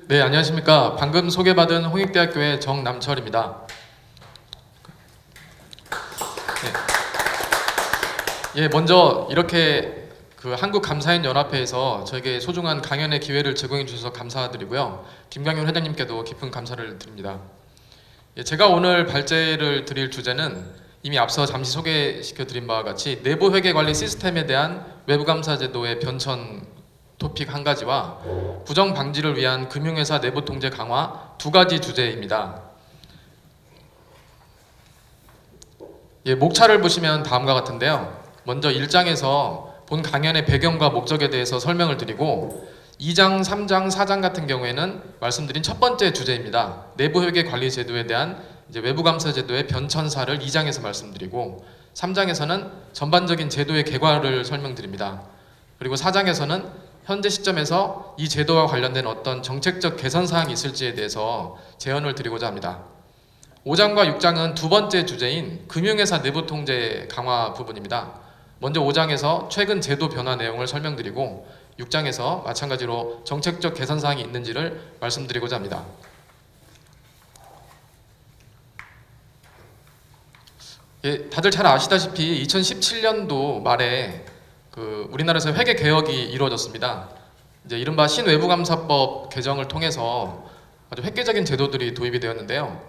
네, 안녕하십니까. 방금 소개받은 홍익대학교의 정남철입니다. 먼저 이렇게 한국감사인연합회에서 저에게 소중한 강연의 기회를 제공해 주셔서 감사드리고요. 김강윤 회장님께도 깊은 감사를 드립니다. 제가 오늘 발제를 드릴 주제는 이미 앞서 잠시 소개시켜 드린 바와 같이 내부 회계 관리 시스템에 대한 외부감사 제도의 변천 토픽 한 가지와 부정 방지를 위한 금융회사 내부 통제 강화 두 가지 주제입니다. 목차를 보시면 다음과 같은데요. 먼저 1장에서 본 강연의 배경과 목적에 대해서 설명을 드리고 2장, 3장, 4장 같은 경우에는 말씀드린 첫 번째 주제입니다. 내부회계 관리 제도에 대한 외부감사 제도의 변천사를 2장에서 말씀드리고 3장에서는 전반적인 제도의 개괄을 설명드립니다. 그리고 4장에서는 현재 시점에서 이 제도와 관련된 어떤 정책적 개선 사항이 있을지에 대해서 제언을 드리고자 합니다. 5장과 6장은 두 번째 주제인 금융회사 내부 통제 강화 부분입니다. 먼저 5장에서 최근 제도 변화 내용을 설명드리고 6장에서 마찬가지로 정책적 개선 사항이 있는지를 말씀드리고자 합니다. 다들 잘 아시다시피 2017년도 말에 우리나라에서 회계 개혁이 이루어졌습니다. 이른바 신외부감사법 개정을 통해서 아주 획기적인 제도들이 도입이 되었는데요.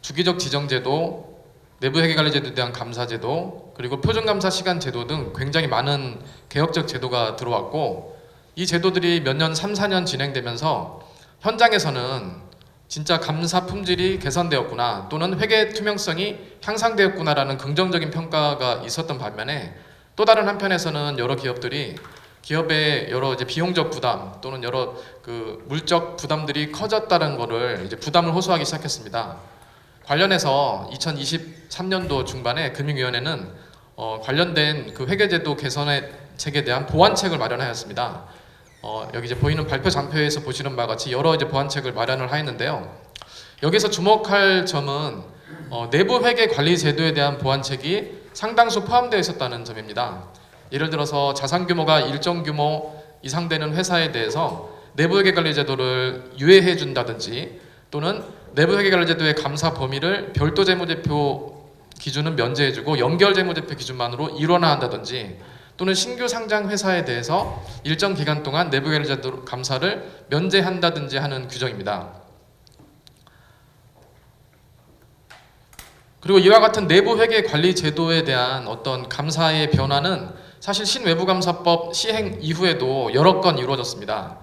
주기적 지정제도, 내부회계관리제도에 대한 감사제도, 그리고 표준감사 시간제도 등 굉장히 많은 개혁적 제도가 들어왔고 이 제도들이 몇 년, 3, 4년 진행되면서 현장에서는 진짜 감사 품질이 개선되었구나 또는 회계 투명성이 향상되었구나라는 긍정적인 평가가 있었던 반면에 또 다른 한편에서는 여러 기업들이 기업의 여러 비용적 부담 또는 여러 물적 부담들이 커졌다는 것을 부담을 호소하기 시작했습니다. 관련해서 2023년도 중반에 금융위원회는 관련된 회계제도 개선책에 대한 보완책을 마련하였습니다. 여기 보이는 발표 장표에서 보시는 바와 같이 여러 보완책을 마련을 하였는데요. 여기서 주목할 점은 내부 회계 관리 제도에 대한 보완책이 상당수 포함되어 있었다는 점입니다. 예를 들어서 자산 규모가 일정 규모 이상 되는 회사에 대해서 내부 회계 관리 제도를 유예해 준다든지 또는 내부 회계 관리 제도의 감사 범위를 별도 재무제표 기준은 면제해주고 연결 재무제표 기준만으로 일원화한다든지 또는 신규 상장 회사에 대해서 일정 기간 동안 내부 회계 관리 제도 감사를 면제한다든지 하는 규정입니다. 그리고 이와 같은 내부 회계 관리 제도에 대한 어떤 감사의 변화는 사실 신외부감사법 시행 이후에도 여러 건 이루어졌습니다.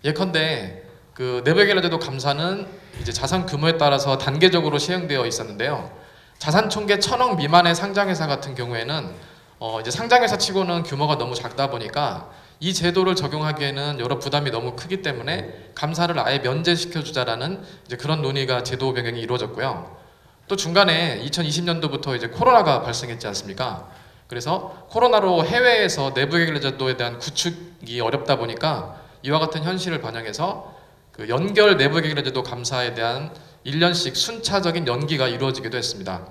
예컨대 내부 회계 관리 제도 감사는 자산 규모에 따라서 단계적으로 시행되어 있었는데요. 자산 총계 1,000억 미만의 상장회사 같은 경우에는 상장회사 치고는 규모가 너무 작다 보니까 이 제도를 적용하기에는 여러 부담이 너무 크기 때문에 감사를 아예 면제시켜주자라는 그런 논의가 제도 변경이 이루어졌고요. 또 중간에 2020년도부터 코로나가 발생했지 않습니까? 그래서 코로나로 해외에서 내부회계 제도에 대한 구축이 어렵다 보니까 이와 같은 현실을 반영해서 연결 내부회계 제도 감사에 대한 1년씩 순차적인 연기가 이루어지기도 했습니다.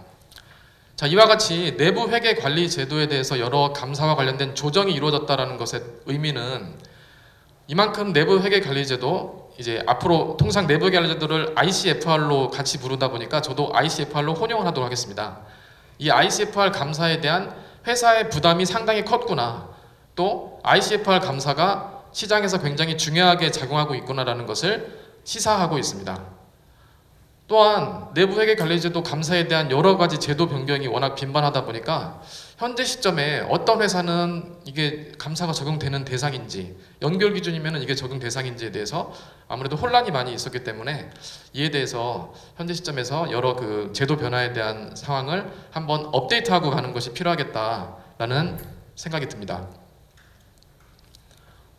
자, 이와 같이 내부회계 관리 제도에 대해서 여러 감사와 관련된 조정이 이루어졌다는 것의 의미는 이만큼 내부회계 관리 제도 앞으로 통상 내부회계 관리 제도를 ICFR로 같이 부르다 보니까 저도 ICFR로 혼용을 하도록 하겠습니다. 이 ICFR 감사에 대한 회사의 부담이 상당히 컸구나, 또 ICFR 감사가 시장에서 굉장히 중요하게 작용하고 있구나라는 것을 시사하고 있습니다. 또한 내부회계 관리제도 감사에 대한 여러 가지 제도 변경이 워낙 빈번하다 보니까 현재 시점에 어떤 회사는 이게 감사가 적용되는 대상인지, 연결 기준이면 이게 적용 대상인지에 대해서 아무래도 혼란이 많이 있었기 때문에 이에 대해서 현재 시점에서 여러 제도 변화에 대한 상황을 한번 업데이트하고 가는 것이 필요하겠다라는 생각이 듭니다.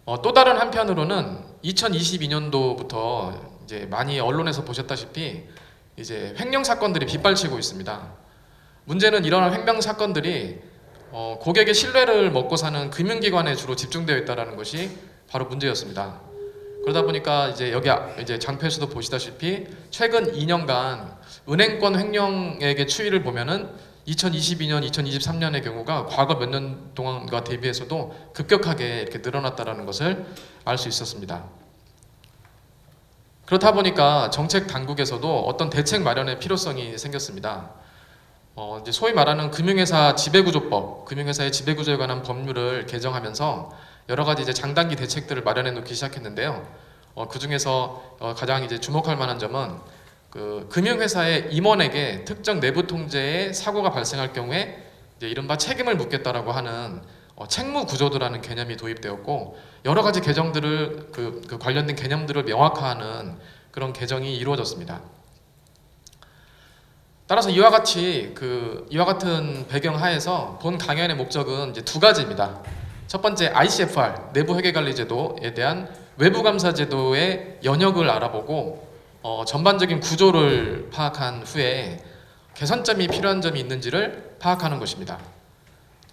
또 다른 한편으로는 2022년도부터 많이 언론에서 보셨다시피 횡령 사건들이 빗발치고 있습니다. 문제는 이러한 횡령 사건들이 고객의 신뢰를 먹고 사는 금융기관에 주로 집중되어 있다는 것이 바로 문제였습니다. 그러다 보니까 여기 장표에서도 보시다시피 최근 2년간 은행권 횡령액의 추이를 보면은 2022년, 2023년의 경우가 과거 몇 년 동안과 대비해서도 급격하게 이렇게 늘어났다는 것을 알 수 있었습니다. 그렇다 보니까 정책 당국에서도 어떤 대책 마련의 필요성이 생겼습니다. 이제 소위 말하는 금융회사 지배구조법, 금융회사의 지배구조에 관한 법률을 개정하면서 여러 가지 이제 장단기 대책들을 마련해 놓기 시작했는데요. 그 중에서 가장 이제 주목할 만한 점은 그 금융회사의 임원에게 특정 내부 통제에 사고가 발생할 경우에 이제 이른바 책임을 묻겠다라고 하는 책무 구조도라는 개념이 도입되었고, 여러 가지 개정들을 그 관련된 개념들을 명확화하는 그런 개정이 이루어졌습니다. 따라서 이와 같은 배경 하에서 본 강연의 목적은 이제 두 가지입니다. 첫 번째, ICFR 내부 회계관리제도에 대한 외부감사제도의 영역을 알아보고 전반적인 구조를 파악한 후에 개선점이 필요한 점이 있는지를 파악하는 것입니다.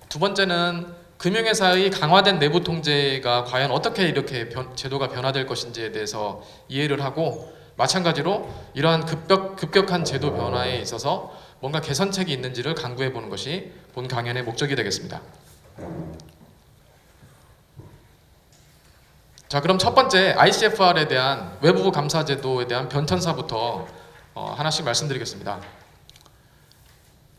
두 번째는 금융회사의 강화된 내부 통제가 과연 어떻게 이렇게 제도가 변화될 것인지에 대해서 이해를 하고, 마찬가지로 이러한 급격한 제도 변화에 있어서 뭔가 개선책이 있는지를 강구해 보는 것이 본 강연의 목적이 되겠습니다. 자, 그럼 첫 번째 ICFR에 대한 외부 감사 제도에 대한 변천사부터 하나씩 말씀드리겠습니다.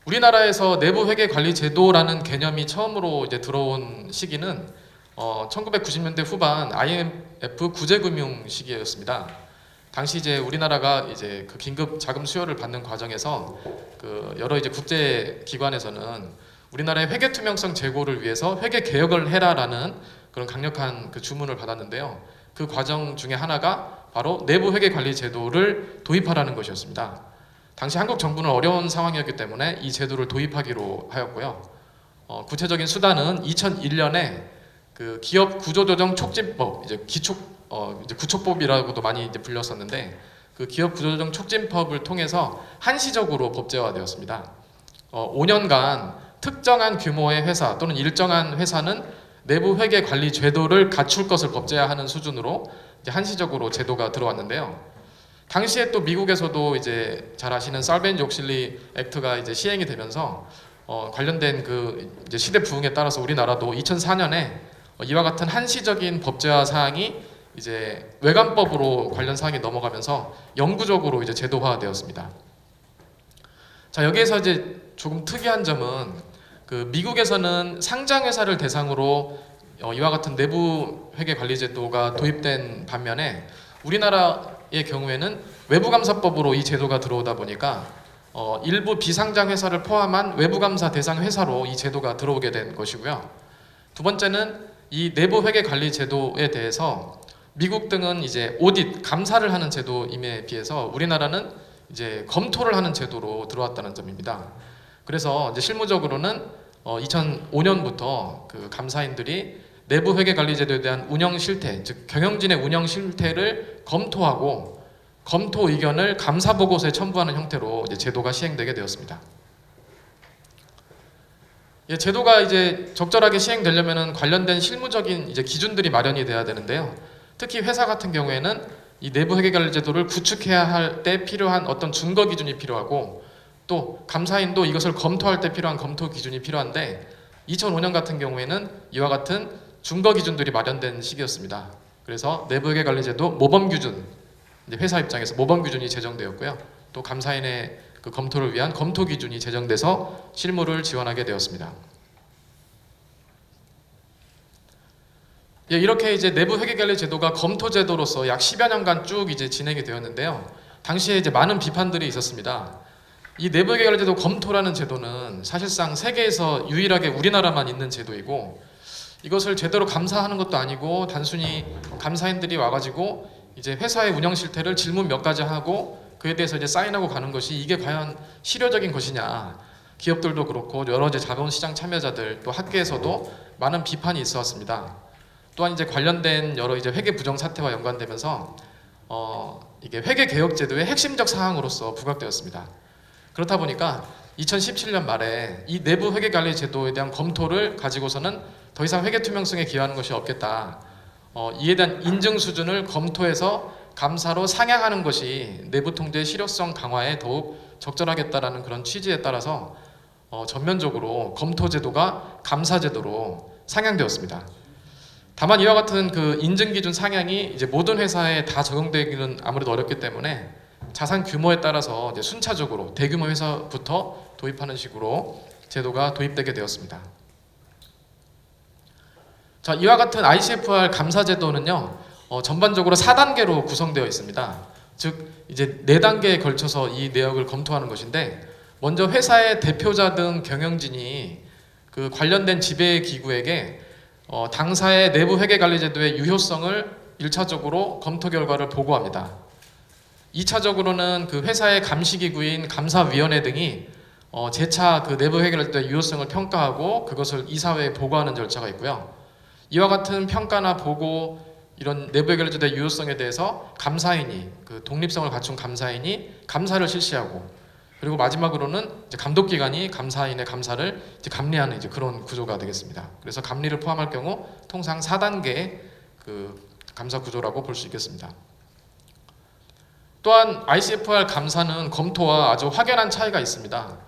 우리나라에서 내부 회계 관리 제도라는 개념이 처음으로 이제 들어온 시기는 1990년대 후반 IMF 구제금융 시기였습니다. 당시 이제 우리나라가 이제 그 긴급 자금 수요를 받는 과정에서 그 여러 이제 국제 기관에서는 우리나라의 회계 투명성 제고를 위해서 회계 개혁을 해라라는 그런 강력한 그 주문을 받았는데요. 그 과정 중에 하나가 바로 내부 회계 관리 제도를 도입하라는 것이었습니다. 당시 한국 정부는 어려운 상황이었기 때문에 이 제도를 도입하기로 하였고요. 구체적인 수단은 2001년에 그 기업 구조조정 촉진법, 이제 이제 구촉법이라고도 많이 이제 불렸었는데, 그 기업 구조조정 촉진법을 통해서 한시적으로 법제화되었습니다. 5년간 특정한 규모의 회사 또는 일정한 회사는 내부 회계 관리 제도를 갖출 것을 법제화하는 수준으로 이제 한시적으로 제도가 들어왔는데요. 당시에 또 미국에서도 이제 잘 아시는 sarbanes-oxley 액트가 이제 시행이 되면서 관련된 그 이제 시대 부흥에 따라서 우리나라도 2004년에 이와 같은 한시적인 법제화 사항이 이제 외관법으로 관련 사항이 넘어가면서 영구적으로 이제 제도화되었습니다. 자, 여기에서 이제 조금 특이한 점은 그 미국에서는 상장 회사를 대상으로 이와 같은 내부 회계 관리 제도가 도입된 반면에 우리나라의 경우에는 외부감사법으로 이 제도가 들어오다 보니까 일부 비상장 회사를 포함한 외부감사 대상 회사로 이 제도가 들어오게 된 것이고요. 두 번째는 이 내부 회계 관리 제도에 대해서 미국 등은 이제 오딧, 감사를 하는 제도임에 비해서 우리나라는 이제 검토를 하는 제도로 들어왔다는 점입니다. 그래서 이제 실무적으로는 2005년부터 그 감사인들이 내부 회계 관리 제도에 대한 운영 실태, 즉 경영진의 운영 실태를 검토하고 검토 의견을 감사 보고서에 첨부하는 형태로 이제 제도가 시행되게 되었습니다. 제도가 이제 적절하게 시행되려면은 관련된 실무적인 이제 기준들이 마련이 돼야 되는데요. 특히 회사 같은 경우에는 이 내부 회계 관리 제도를 구축해야 할 때 필요한 어떤 준거 기준이 필요하고, 또 감사인도 이것을 검토할 때 필요한 검토 기준이 필요한데 2005년 같은 경우에는 이와 같은 준거 기준들이 마련된 시기였습니다. 그래서 내부 회계 관리 제도 모범 기준, 이제 회사 입장에서 모범 기준이 제정되었고요. 또 감사인의 그 검토를 위한 검토 기준이 제정돼서 실무를 지원하게 되었습니다. 이렇게 이제 내부 회계관리 제도가 검토 제도로서 약 10여 년간 쭉 이제 진행이 되었는데요. 당시에 이제 많은 비판들이 있었습니다. 이 내부 회계관리 제도 검토라는 제도는 사실상 세계에서 유일하게 우리나라만 있는 제도이고, 이것을 제대로 감사하는 것도 아니고 단순히 감사인들이 와가지고 이제 회사의 운영 실태를 질문 몇 가지 하고 그에 대해서 이제 사인하고 가는 것이 이게 과연 실효적인 것이냐. 기업들도 그렇고 여러 이제 자본시장 참여자들 또 학계에서도 많은 비판이 있어왔습니다. 또한 이제 관련된 여러 이제 회계 부정 사태와 연관되면서 이게 회계 개혁 제도의 핵심적 사항으로서 부각되었습니다. 그렇다 보니까 2017년 말에 이 내부 회계 관리 제도에 대한 검토를 가지고서는 더 이상 회계 투명성에 기여하는 것이 없겠다. 이에 대한 인증 수준을 검토해서 감사로 상향하는 것이 내부 통제의 실효성 강화에 더욱 적절하겠다라는 그런 취지에 따라서 전면적으로 검토 제도가 감사 제도로 상향되었습니다. 다만 이와 같은 그 인증 기준 상향이 이제 모든 회사에 다 적용되기는 아무래도 어렵기 때문에 자산 규모에 따라서 이제 순차적으로 대규모 회사부터 도입하는 식으로 제도가 도입되게 되었습니다. 자, 이와 같은 ICFR 감사 제도는요, 전반적으로 4단계로 구성되어 있습니다. 즉 이제 4단계에 걸쳐서 이 내역을 검토하는 것인데, 먼저 회사의 대표자 등 경영진이 그 관련된 지배 기구에게 당사의 내부 회계관리제도의 유효성을 1차적으로 검토 결과를 보고합니다. 2차적으로는 그 회사의 감시기구인 감사위원회 등이 재차 그 내부 회계관리제도의 유효성을 평가하고 그것을 이사회에 보고하는 절차가 있고요. 이와 같은 평가나 보고 이런 내부 회계관리제도의 유효성에 대해서 감사인이 그 독립성을 갖춘 감사인이 감사를 실시하고, 그리고 마지막으로는 이제 감독기관이 감사인의 감사를 이제 감리하는 이제 그런 구조가 되겠습니다. 그래서 감리를 포함할 경우 통상 4단계의 그 감사 구조라고 볼 수 있겠습니다. 또한 ICFR 감사는 검토와 아주 확연한 차이가 있습니다.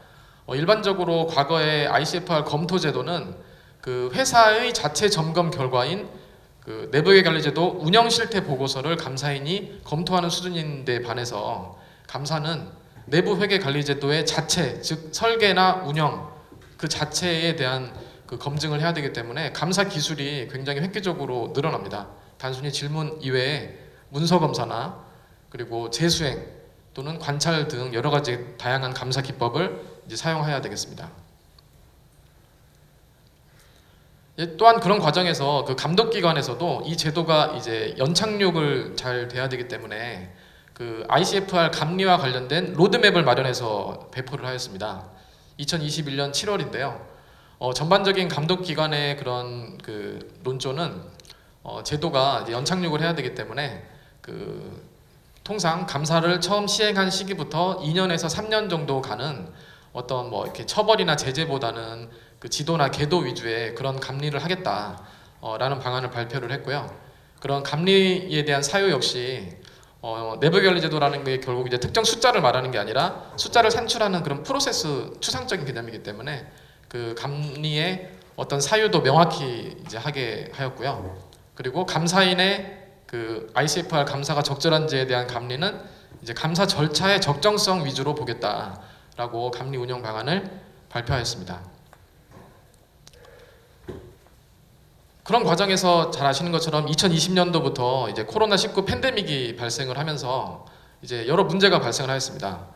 일반적으로 과거의 ICFR 검토 제도는 그 회사의 자체 점검 결과인 그 내부회계관리제도 운영 실태 보고서를 감사인이 검토하는 수준인데 반해서 감사는 내부 회계 관리 제도의 자체, 즉 설계나 운영 그 자체에 대한 그 검증을 해야 되기 때문에 감사 기술이 굉장히 획기적으로 늘어납니다. 단순히 질문 이외에 문서 검사나 그리고 재수행 또는 관찰 등 여러 가지 다양한 감사 기법을 이제 사용해야 되겠습니다. 또한 그런 과정에서 그 감독기관에서도 이 제도가 이제 연착륙을 잘 돼야 되기 때문에 그 ICFR 감리와 관련된 로드맵을 마련해서 배포를 하였습니다. 2021년 7월인데요. 전반적인 감독기관의 그런 그 논조는 제도가 이제 연착륙을 해야 되기 때문에 그 통상 감사를 처음 시행한 시기부터 2년에서 3년 정도 가는 어떤 뭐 이렇게 처벌이나 제재보다는 그 지도나 계도 위주의 그런 감리를 하겠다라는 방안을 발표를 했고요. 그런 감리에 대한 사유 역시 내부관리제도라는 게 결국 이제 특정 숫자를 말하는 게 아니라 숫자를 산출하는 그런 프로세스 추상적인 개념이기 때문에 그 감리의 어떤 사유도 명확히 이제 하게 하였고요. 그리고 감사인의 그 ICFR 감사가 적절한지에 대한 감리는 이제 감사 절차의 적정성 위주로 보겠다라고 감리 운영 방안을 발표하였습니다. 그런 과정에서 잘 아시는 것처럼 2020년도부터 이제 코로나19 팬데믹이 발생을 하면서 이제 여러 문제가 발생을 하였습니다.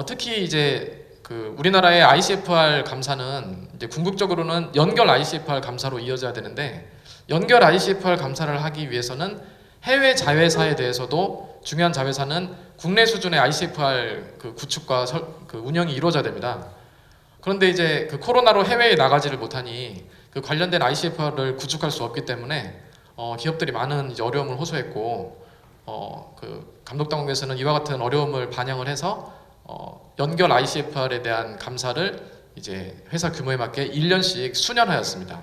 특히 이제 그 우리나라의 ICFR 감사는 이제 궁극적으로는 연결 ICFR 감사로 이어져야 되는데, 연결 ICFR 감사를 하기 위해서는 해외 자회사에 대해서도 중요한 자회사는 국내 수준의 ICFR 그 구축과 그 운영이 이루어져야 됩니다. 그런데 이제 그 코로나로 해외에 나가지를 못하니 그 관련된 ICFR을 구축할 수 없기 때문에 기업들이 많은 이제 어려움을 호소했고, 그 감독당국에서는 이와 같은 어려움을 반영을 해서 연결 ICFR에 대한 감사를 이제 회사 규모에 맞게 1년씩 수년하였습니다.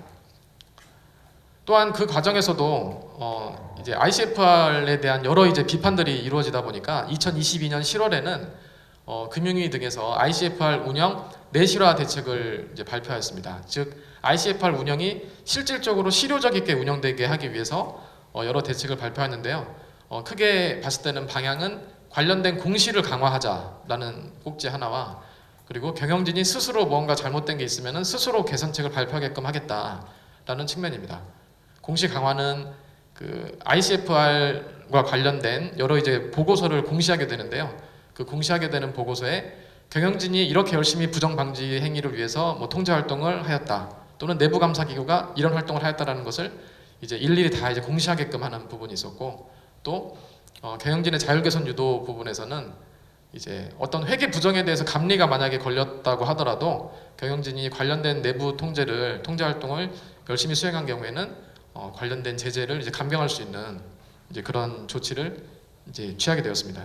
또한 그 과정에서도 이제 ICFR에 대한 여러 이제 비판들이 이루어지다 보니까 2022년 10월에는 금융위 등에서 ICFR 운영 내실화 대책을 이제 발표하였습니다. 즉 ICFR 운영이 실질적으로 실효적 있게 운영되게 하기 위해서 여러 대책을 발표했는데요. 크게 봤을 때는 방향은 관련된 공시를 강화하자라는 꼭지 하나와, 그리고 경영진이 스스로 뭔가 잘못된 게 있으면 스스로 개선책을 발표하게끔 하겠다라는 측면입니다. 공시 강화는 그 ICFR과 관련된 여러 이제 보고서를 공시하게 되는데요. 그 공시하게 되는 보고서에 경영진이 이렇게 열심히 부정 방지 행위를 위해서 뭐 통제 활동을 하였다, 또는 내부 감사 기구가 이런 활동을 하였다라는 것을 이제 일일이 다 이제 공시하게끔 하는 부분이 있었고, 또 경영진의 자율 개선 유도 부분에서는 이제 어떤 회계 부정에 대해서 감리가 만약에 걸렸다고 하더라도 경영진이 관련된 내부 통제 활동을 열심히 수행한 경우에는 관련된 제재를 이제 감경할 수 있는 이제 그런 조치를 이제 취하게 되었습니다.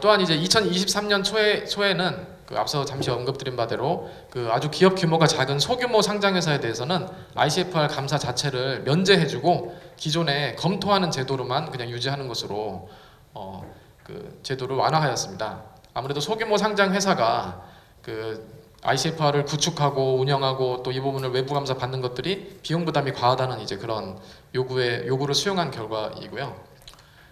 또한 이제 2023년 초에는 그 앞서 잠시 언급드린 바대로 그 아주 기업 규모가 작은 소규모 상장 회사에 대해서는 ICFR 감사 자체를 면제해주고 기존에 검토하는 제도로만 그냥 유지하는 것으로 그 제도를 완화하였습니다. 아무래도 소규모 상장 회사가 그 ICFR을 구축하고 운영하고 또 이 부분을 외부 감사 받는 것들이 비용 부담이 과하다는 이제 그런 요구를 수용한 결과이고요.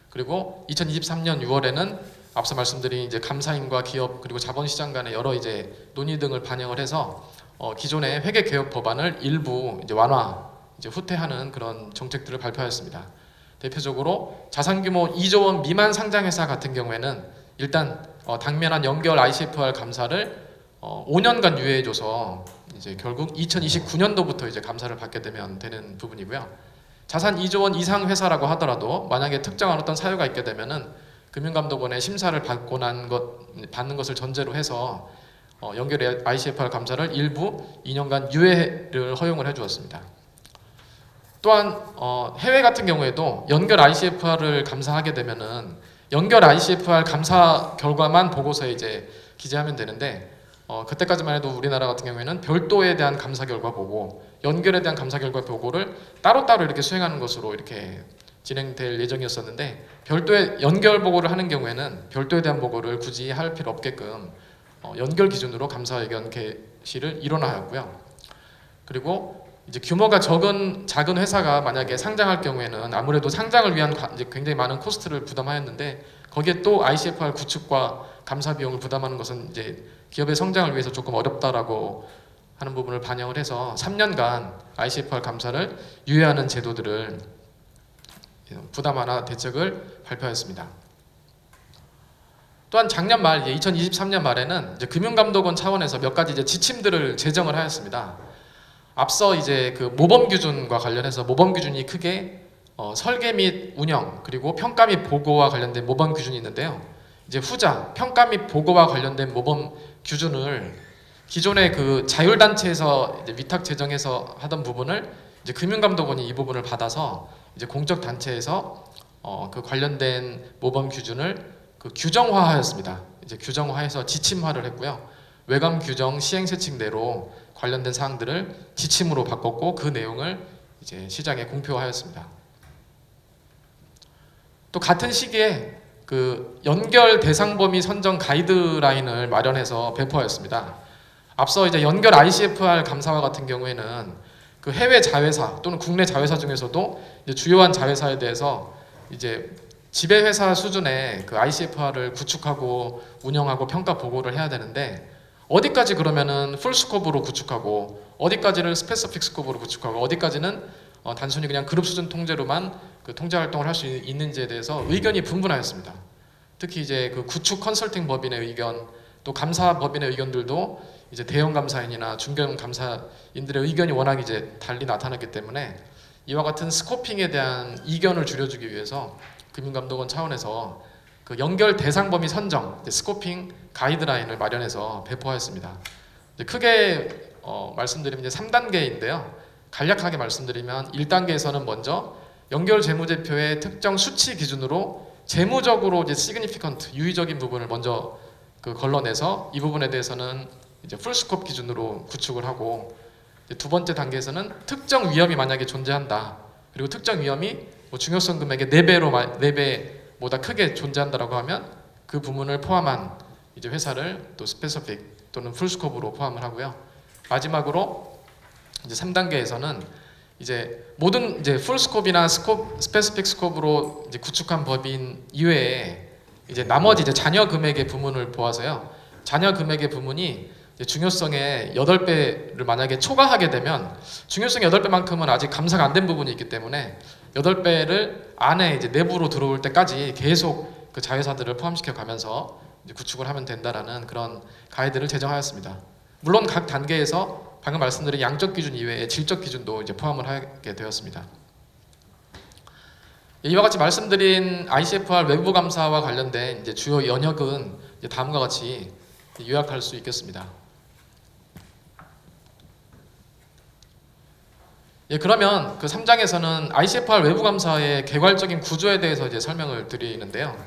그리고 2023년 6월에는 앞서 말씀드린 이제 감사인과 기업 그리고 자본시장 간의 여러 이제 논의 등을 반영을 해서 기존의 회계 개혁 법안을 일부 이제 완화, 이제 후퇴하는 그런 정책들을 발표하였습니다. 대표적으로 자산 규모 2조 원 미만 상장 회사 같은 경우에는 일단 당면한 연결 ICFR 감사를 5년간 유예해줘서 이제 결국 2029년도부터 이제 감사를 받게 되는 부분이고요. 자산 2조 원 이상 회사라고 하더라도 만약에 특정한 어떤 사유가 있게 되면은 금융감독원의 심사를 받는 것을 전제로 해서 연결 ICFR 감사를 일부 2년간 유예를 허용을 해주었습니다. 또한 해외 같은 경우에도 연결 ICFR을 감사하게 되면은 연결 ICFR 감사 결과만 보고서에 이제 기재하면 되는데 그때까지만 해도 우리나라 같은 경우에는 별도에 대한 감사 결과 보고 연결에 대한 감사 결과 보고를 따로따로 이렇게 수행하는 것으로 이렇게 진행될 예정이었었는데 별도의 연결 보고를 하는 경우에는 별도에 대한 보고를 굳이 할 필요 없게끔 연결 기준으로 감사 의견 게시를 일원화하였고요. 그리고 이제 규모가 작은 회사가 만약에 상장할 경우에는 아무래도 상장을 위한 이제 굉장히 많은 코스트를 부담하였는데 거기에 또 ICFR 구축과 감사 비용을 부담하는 것은 이제 기업의 성장을 위해서 조금 어렵다라고 하는 부분을 반영을 해서 3년간 ICFR 감사를 유예하는 제도들을 부담 완화 대책을 발표했습니다. 또한 작년 말 2023년 말에는 이제 금융감독원 차원에서 몇 가지 이제 지침들을 제정을 하였습니다. 앞서 이제 그 모범 기준과 관련해서 모범 기준이 크게 설계 및 운영 그리고 평가 및 보고와 관련된 모범 기준이 있는데요. 이제 후자 평가 및 보고와 관련된 모범 기준을 기존의 그 자율단체에서 이제 위탁 제정해서 하던 부분을 이제 금융감독원이 이 부분을 받아서 이제 공적 단체에서 그 관련된 모범 기준을 그 규정화하였습니다. 이제 규정화해서 지침화를 했고요. 외관 규정 시행 세칙내로 관련된 사항들을 지침으로 바꿨고 그 내용을 이제 시장에 공표하였습니다. 또 같은 시기에 그 연결 대상 범위 선정 가이드라인을 마련해서 배포하였습니다. 앞서 이제 연결 ICFR 감사와 같은 경우에는 그 해외 자회사 또는 국내 자회사 중에서도 이제 주요한 자회사에 대해서 이제 지배회사 수준의 그 ICFR을 구축하고 운영하고 평가 보고를 해야 되는데 어디까지 그러면은 풀 스코프로 구축하고 어디까지는 스페시픽 스코프로 구축하고 어디까지는 단순히 그냥 그룹 수준 통제로만 그 통제 활동을 할 수 있는지에 대해서 의견이 분분하였습니다. 특히 이제 그 구축 컨설팅 법인의 의견 또 감사 법인의 의견들도 이제 대형 감사인이나 중견 감사인들의 의견이 워낙 이제 달리 나타났기 때문에 이와 같은 스코핑에 대한 이견을 줄여주기 위해서 금융감독원 차원에서 그 연결 대상 범위 선정, 스코핑 가이드라인을 마련해서 배포하였습니다. 크게 말씀드리면 이제 3단계인데요. 간략하게 말씀드리면 1단계에서는 먼저 연결 재무제표의 특정 수치 기준으로 재무적으로 이제 significant 유의적인 부분을 먼저 그 걸러내서 이 부분에 대해서는 이제 풀스코프 기준으로 구축을 하고 두 번째 단계에서는 특정 위험이 만약에 존재한다. 그리고 특정 위험이 뭐 중요성 금액의 4배보다 크게 존재한다라고 하면 그 부분을 포함한 이제 회사를 또 스페시픽 또는 풀스코프로 포함을 하고요. 마지막으로 이제 3단계에서는 이제 모든 이제 풀스코프나 스페시픽 스코프로 이제 구축한 법인 이외에 이제 나머지 이제 잔여 금액의 부문을 보아서요. 잔여 금액의 부문이 이제 중요성의 8배를 만약에 초과하게 되면 중요성 8배만큼은 아직 감사가 안 된 부분이 있기 때문에 8배를 안에 이제 내부로 들어올 때까지 계속 그 자회사들을 포함시켜 가면서 이제 구축을 하면 된다라는 그런 가이드를 제정하였습니다. 물론 각 단계에서 방금 말씀드린 양적 기준 이외에 질적 기준도 이제 포함을 하게 되었습니다. 이와 같이 말씀드린 ICFR 외부 감사와 관련된 이제 주요 연역은 이제 다음과 같이 요약할 수 있겠습니다. 그러면 그 3장에서는 ICFR 외부 감사의 개괄적인 구조에 대해서 이제 설명을 드리는데요.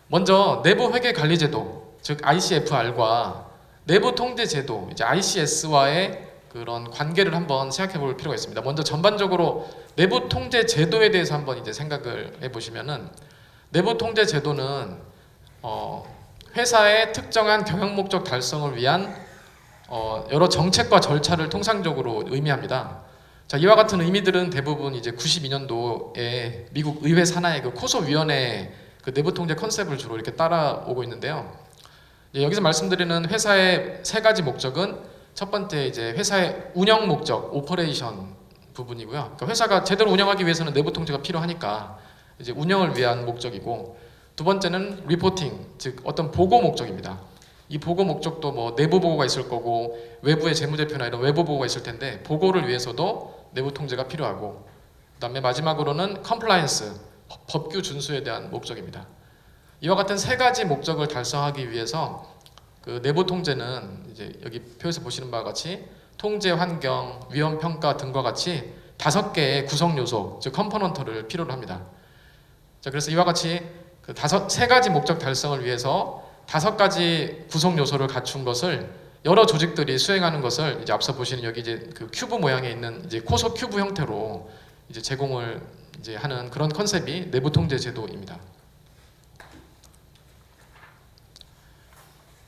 먼저 내부 회계 관리 제도, 즉 ICFR과 내부 통제 제도, 이제 ICS와의 그런 관계를 한번 생각해 볼 필요가 있습니다. 먼저 전반적으로 내부 통제 제도에 대해서 한번 이제 생각을 해 보시면은 내부 통제 제도는 회사의 특정한 경영 목적 달성을 위한 여러 정책과 절차를 통상적으로 의미합니다. 자, 이와 같은 의미들은 대부분 이제 92년도에 미국 의회 산하의 그 코소위원회 그 내부 통제 컨셉을 주로 이렇게 따라오고 있는데요. 여기서 말씀드리는 회사의 세 가지 목적은 첫 번째 이제 회사의 운영 목적, 오퍼레이션 부분이고요. 그러니까 회사가 제대로 운영하기 위해서는 내부 통제가 필요하니까 이제 운영을 위한 목적이고, 두 번째는 리포팅, 즉 어떤 보고 목적입니다. 이 보고 목적도 뭐 내부 보고가 있을 거고 외부의 재무제표나 이런 외부 보고가 있을 텐데 보고를 위해서도 내부 통제가 필요하고, 그다음에 마지막으로는 컴플라이언스, 법규 준수에 대한 목적입니다. 이와 같은 세 가지 목적을 달성하기 위해서 그 내부 통제는 이제 여기 표에서 보시는 바와 같이 통제 환경, 위험 평가 등과 같이 5개의 구성 요소, 즉 컴포넌트를 필요로 합니다. 자, 그래서 이와 같이 그 세 가지 목적 달성을 위해서 5가지 구성 요소를 갖춘 것을 여러 조직들이 수행하는 것을 이제 앞서 보시는 여기 이제 그 큐브 모양에 있는 이제 코소 큐브 형태로 이제 제공을 이제 하는 그런 컨셉이 내부 통제 제도입니다.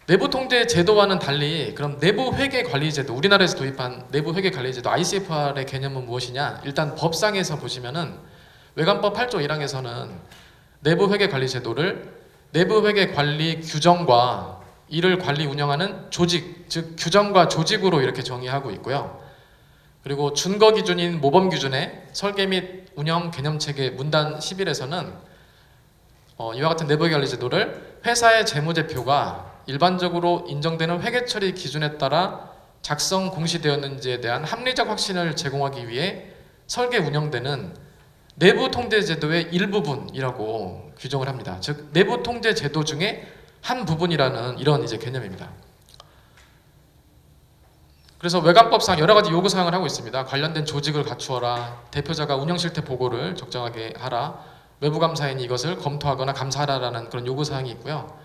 내부 통제 제도와는 달리 그럼 내부 회계 관리 제도, 우리나라에서 도입한 내부 회계 관리 제도 ICFR의 개념은 무엇이냐? 일단 법상에서 보시면은 외관법 8조 1항에서는 내부 회계 관리 제도를 내부 회계 관리 규정과 이를 관리 운영하는 조직, 즉 규정과 조직으로 이렇게 정의하고 있고요. 그리고 준거 기준인 모범 기준의 설계 및 운영 개념 체계 문단 11에서는 이와 같은 내부 회계 관리 제도를 회사의 재무제표가 일반적으로 인정되는 회계 처리 기준에 따라 작성 공시되었는지에 대한 합리적 확신을 제공하기 위해 설계 운영되는 내부 통제 제도의 일부분이라고 규정을 합니다. 즉 내부 통제 제도 중에 한 부분이라는 이런 이제 개념입니다. 그래서 외관법상 여러 가지 요구 사항을 하고 있습니다. 관련된 조직을 갖추어라, 대표자가 운영 실태 보고를 적정하게 하라, 외부 감사인이 이것을 검토하거나 감사하라라는 그런 요구 사항이 있고요.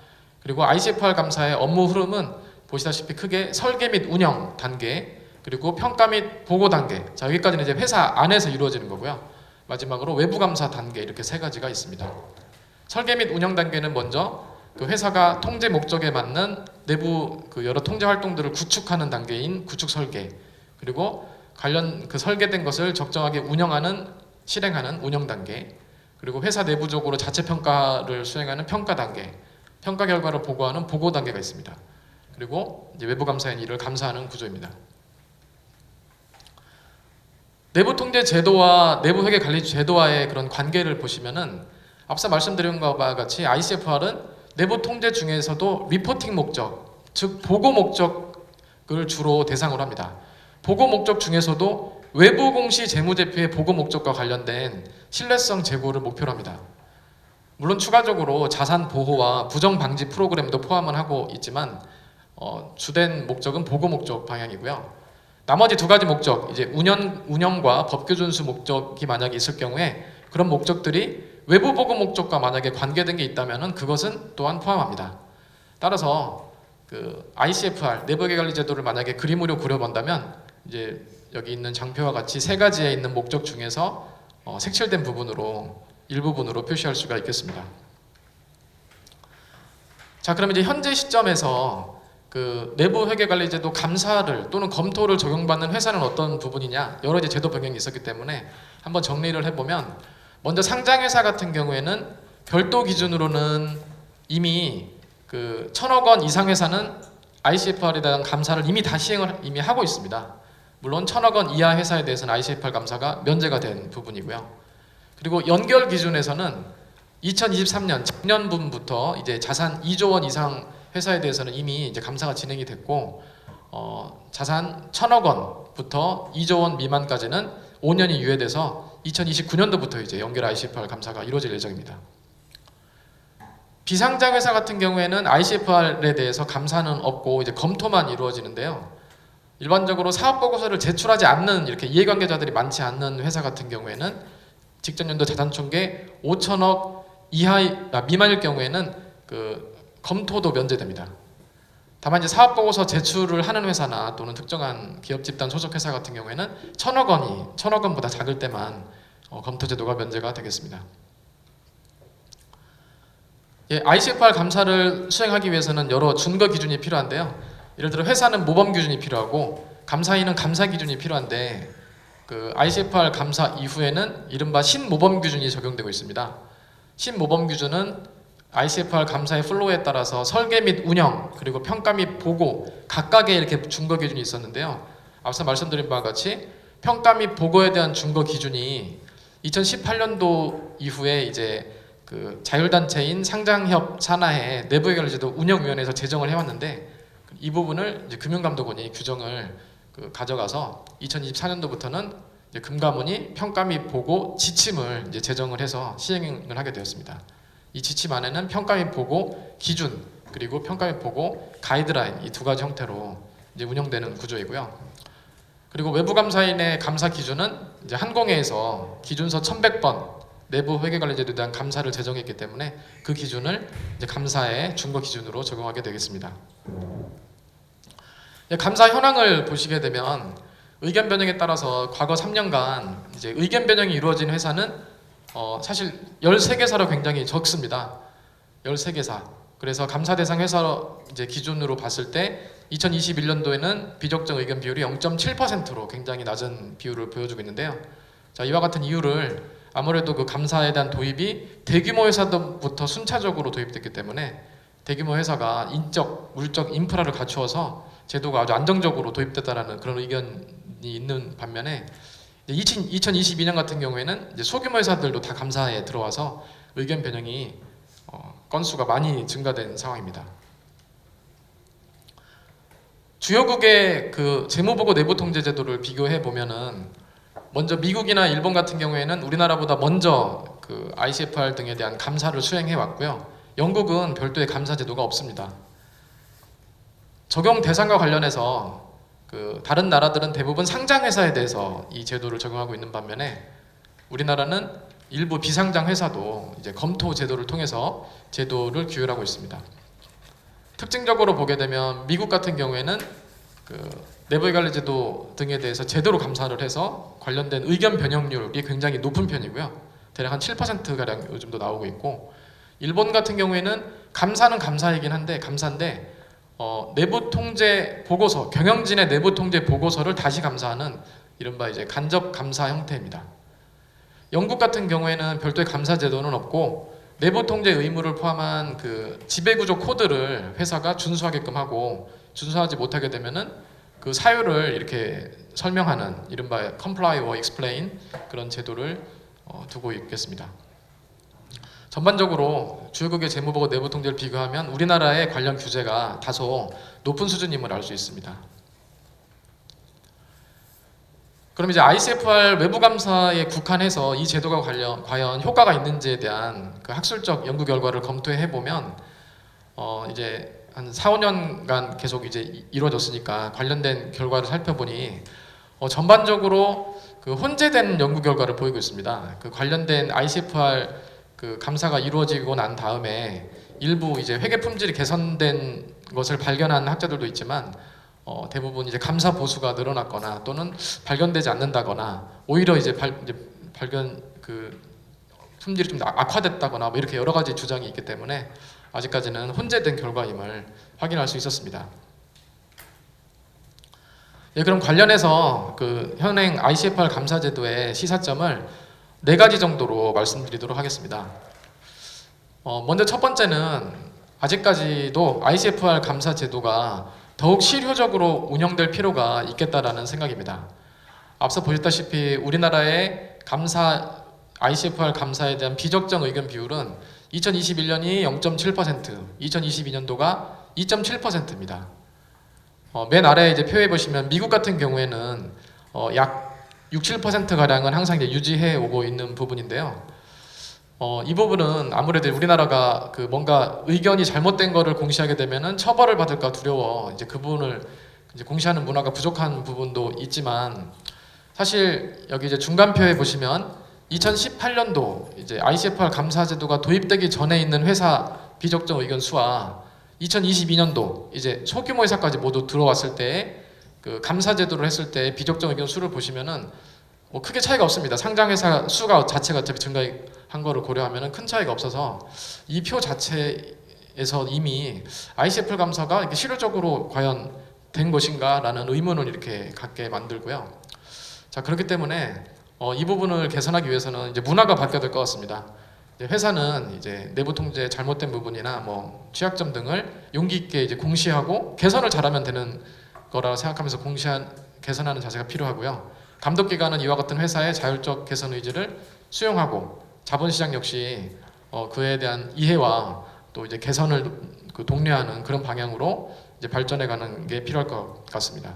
그리고 ICFR 감사의 업무 흐름은 보시다시피 크게 설계 및 운영 단계, 그리고 평가 및 보고 단계. 자, 여기까지는 이제 회사 안에서 이루어지는 거고요. 마지막으로 외부 감사 단계, 이렇게 세 가지가 있습니다. 설계 및 운영 단계는 먼저 그 회사가 통제 목적에 맞는 내부 그 여러 통제 활동들을 구축하는 단계인 구축 설계, 그리고 관련 그 설계된 것을 적정하게 운영하는 실행하는 운영 단계, 그리고 회사 내부적으로 자체 평가를 수행하는 평가 단계, 평가 결과를 보고하는 보고 단계가 있습니다. 그리고 이제 외부 감사인 일을 감사하는 구조입니다. 내부 통제 제도와 내부 회계 관리 제도와의 그런 관계를 보시면은 앞서 말씀드린 것과 같이 ICFR은 내부 통제 중에서도 리포팅 목적, 즉 보고 목적을 주로 대상으로 합니다. 보고 목적 중에서도 외부 공시 재무제표의 보고 목적과 관련된 신뢰성 제고를 목표로 합니다. 물론 추가적으로 자산 보호와 부정 방지 프로그램도 포함을 하고 있지만 주된 목적은 보고 목적 방향이고요. 나머지 2가지 목적, 이제 운영과 법규 준수 목적이 만약에 있을 경우에 그런 목적들이 외부 보고 목적과 만약에 관계된 게 있다면은 그것은 또한 포함합니다. 따라서 그 ICFR 내부 회계 관리 제도를 만약에 그림으로 그려본다면 이제 여기 있는 장표와 같이 3가지에 있는 목적 중에서 색칠된 부분으로 일부분으로 표시할 수가 있겠습니다. 자, 그럼 이제 현재 시점에서 그 내부 회계관리제도 감사를 또는 검토를 적용받는 회사는 어떤 부분이냐, 여러 이제 제도 변경이 있었기 때문에 한번 정리를 해보면, 먼저 상장회사 같은 경우에는 별도 기준으로는 이미 그 1,000억 원 이상 회사는 ICFR에 대한 감사를 이미 다 시행을 이미 하고 있습니다. 물론 1,000억 원 이하 회사에 대해서는 ICFR 감사가 면제가 된 부분이고요. 그리고 연결 기준에서는 2023년 작년분부터 이제 자산 2조 원 이상 회사에 대해서는 이미 이제 감사가 진행이 됐고, 자산 1,000억 원부터 2조 원 미만까지는 5년이 유예돼서 2029년도부터 이제 연결 ICFR 감사가 이루어질 예정입니다. 비상장 회사 같은 경우에는 ICFR에 대해서 감사는 없고 이제 검토만 이루어지는데요. 일반적으로 사업 보고서를 제출하지 않는 이렇게 이해관계자들이 많지 않는 회사 같은 경우에는 직전년도 자산 총계 5천억 미만일 경우에는 그 검토도 면제됩니다. 다만 이제 사업 보고서 제출을 하는 회사나 또는 특정한 기업 집단 소속 회사 같은 경우에는 1,000억 원보다 작을 때만 검토 제도가 면제가 되겠습니다. 예, ICFR 감사를 수행하기 위해서는 여러 준거 기준이 필요한데요. 예를 들어 회사는 모범 기준이 필요하고 감사인은 감사 기준이 필요한데 그 ICFR 감사 이후에는 이른바 신모범 기준이 적용되고 있습니다. 신모범 기준은 ICFR 감사의 플로우에 따라서 설계 및 운영 그리고 평가 및 보고 각각의 이렇게 준거 기준이 있었는데요. 앞서 말씀드린 바와 같이 평가 및 보고에 대한 준거 기준이 2018년도 이후에 이제 그 자율단체인 상장협 산하의 내부해결제도 운영위원회에서 제정을 해왔는데 이 부분을 이제 금융감독원이 규정을 가져가서 2024년도부터는 이제 금감원이 평가 및 보고 지침을 이제 제정을 해서 시행을 하게 되었습니다. 이 지침 안에는 평가 및 보고 기준 그리고 평가 및 보고 가이드라인 이 두 가지 형태로 이제 운영되는 구조이고요. 그리고 외부 감사인의 감사 기준은 이제 한공회에서 기준서 1100번 내부 회계관리제도에 대한 감사를 제정했기 때문에 그 기준을 이제 감사의 준거 기준으로 적용하게 되겠습니다. 감사 현황을 보시게 되면 의견 변형에 따라서 과거 3년간 이제 의견 변형이 이루어진 회사는 사실 13개사로 굉장히 적습니다. 13개사. 그래서 감사 대상 회사 이제 기준으로 봤을 때 2021년도에는 비적정 의견 비율이 0.7%로 굉장히 낮은 비율을 보여주고 있는데요. 자, 이와 같은 이유를 아무래도 그 감사에 대한 도입이 대규모 회사부터 순차적으로 도입됐기 때문에 대규모 회사가 인적, 물적 인프라를 갖추어서 제도가 아주 안정적으로 도입됐다라는 그런 의견이 있는 반면에 2022년 같은 경우에는 이제 소규모 회사들도 다 감사에 들어와서 의견 변형이 건수가 많이 증가된 상황입니다. 주요국의 그 재무보고 내부통제 제도를 비교해 보면은 먼저 미국이나 일본 같은 경우에는 우리나라보다 먼저 그 ICFR 등에 대한 감사를 수행해 왔고요. 영국은 별도의 감사 제도가 없습니다. 적용 대상과 관련해서 그 다른 나라들은 대부분 상장 회사에 대해서 이 제도를 적용하고 있는 반면에 우리나라는 일부 비상장 회사도 이제 검토 제도를 통해서 제도를 규율하고 있습니다. 특징적으로 보게 되면 미국 같은 경우에는 그 내부관리제도 등에 대해서 제대로 감사를 해서 관련된 의견 변형률이 굉장히 높은 편이고요. 대략 한 7%가량 요즘도 나오고 있고, 일본 같은 경우에는 감사는 감사이긴 한데 감사인데 내부 통제 보고서, 경영진의 내부 통제 보고서를 다시 감사하는 이른바 이제 간접 감사 형태입니다. 영국 같은 경우에는 별도의 감사 제도는 없고 내부 통제 의무를 포함한 그 지배구조 코드를 회사가 준수하게끔 하고, 준수하지 못하게 되면은 그 사유를 이렇게 설명하는 이른바 comply or explain 그런 제도를 두고 있겠습니다. 전반적으로 주요국의 재무보고 내부 통제를 비교하면 우리나라의 관련 규제가 다소 높은 수준임을 알 수 있습니다. 그럼 이제 ICFR 외부 감사에 국한해서 이 제도가 과연 효과가 있는지에 대한 그 학술적 연구 결과를 검토해 보면 이제 한 4, 5년간 계속 이제 이루어졌으니까 관련된 결과를 살펴보니 전반적으로 그 혼재된 연구 결과를 보이고 있습니다. 그 관련된 ICFR 그 감사가 이루어지고 난 다음에 일부 이제 회계 품질이 개선된 것을 발견한 학자들도 있지만 대부분 이제 감사 보수가 늘어났거나 또는 발견되지 않는다거나 오히려 이제 발견 그 품질이 좀 악화됐다거나 뭐 이렇게 여러 가지 주장이 있기 때문에 아직까지는 혼재된 결과임을 확인할 수 있었습니다. 예, 그럼 관련해서 그 현행 ICFR 감사 제도의 시사점을 4가지 정도로 말씀드리도록 하겠습니다. 먼저 첫 번째는 아직까지도 ICFR 감사 제도가 더욱 실효적으로 운영될 필요가 있겠다라는 생각입니다. 앞서 보셨다시피 우리나라의 ICFR 감사에 대한 비적정 의견 비율은 2021년이 0.7%, 2022년도가 2.7%입니다. 맨 아래 이제 표에 보시면 미국 같은 경우에는 약 6, 7%가량은 항상 이제 유지해 오고 있는 부분인데요. 이 부분은 아무래도 우리나라가 그 뭔가 의견이 잘못된 거를 공시하게 되면은 처벌을 받을까 두려워 이제 그 부분을 이제 공시하는 문화가 부족한 부분도 있지만, 사실 여기 이제 중간표에 보시면 2018년도 이제 ICFR 감사 제도가 도입되기 전에 있는 회사 비적정 의견 수와 2022년도 이제 소규모 회사까지 모두 들어왔을 때 그 감사 제도를 했을 때 비적정 의견 수를 보시면은 뭐 크게 차이가 없습니다. 상장 회사 수가 자체가 어차피 증가한 거를 고려하면은 큰 차이가 없어서 이 표 자체에 에서 이미 ICFR 감사가 이렇게 실효적으로 과연 된 것인가라는 의문을 이렇게 갖게 만들고요. 자, 그렇기 때문에 이 부분을 개선하기 위해서는 이제 문화가 바뀌어야 될 것 같습니다. 이제 회사는 이제 내부 통제 잘못된 부분이나 뭐 취약점 등을 용기 있게 이제 공시하고 개선을 잘하면 되는 거라 생각하면서 개선하는 자세가 필요하고요. 감독 기관은 이와 같은 회사의 자율적 개선 의지를 수용하고 자본시장 역시 그에 대한 이해와 또 이제 개선을 독려하는 그런 방향으로 이제 발전해가는 게 필요할 것 같습니다.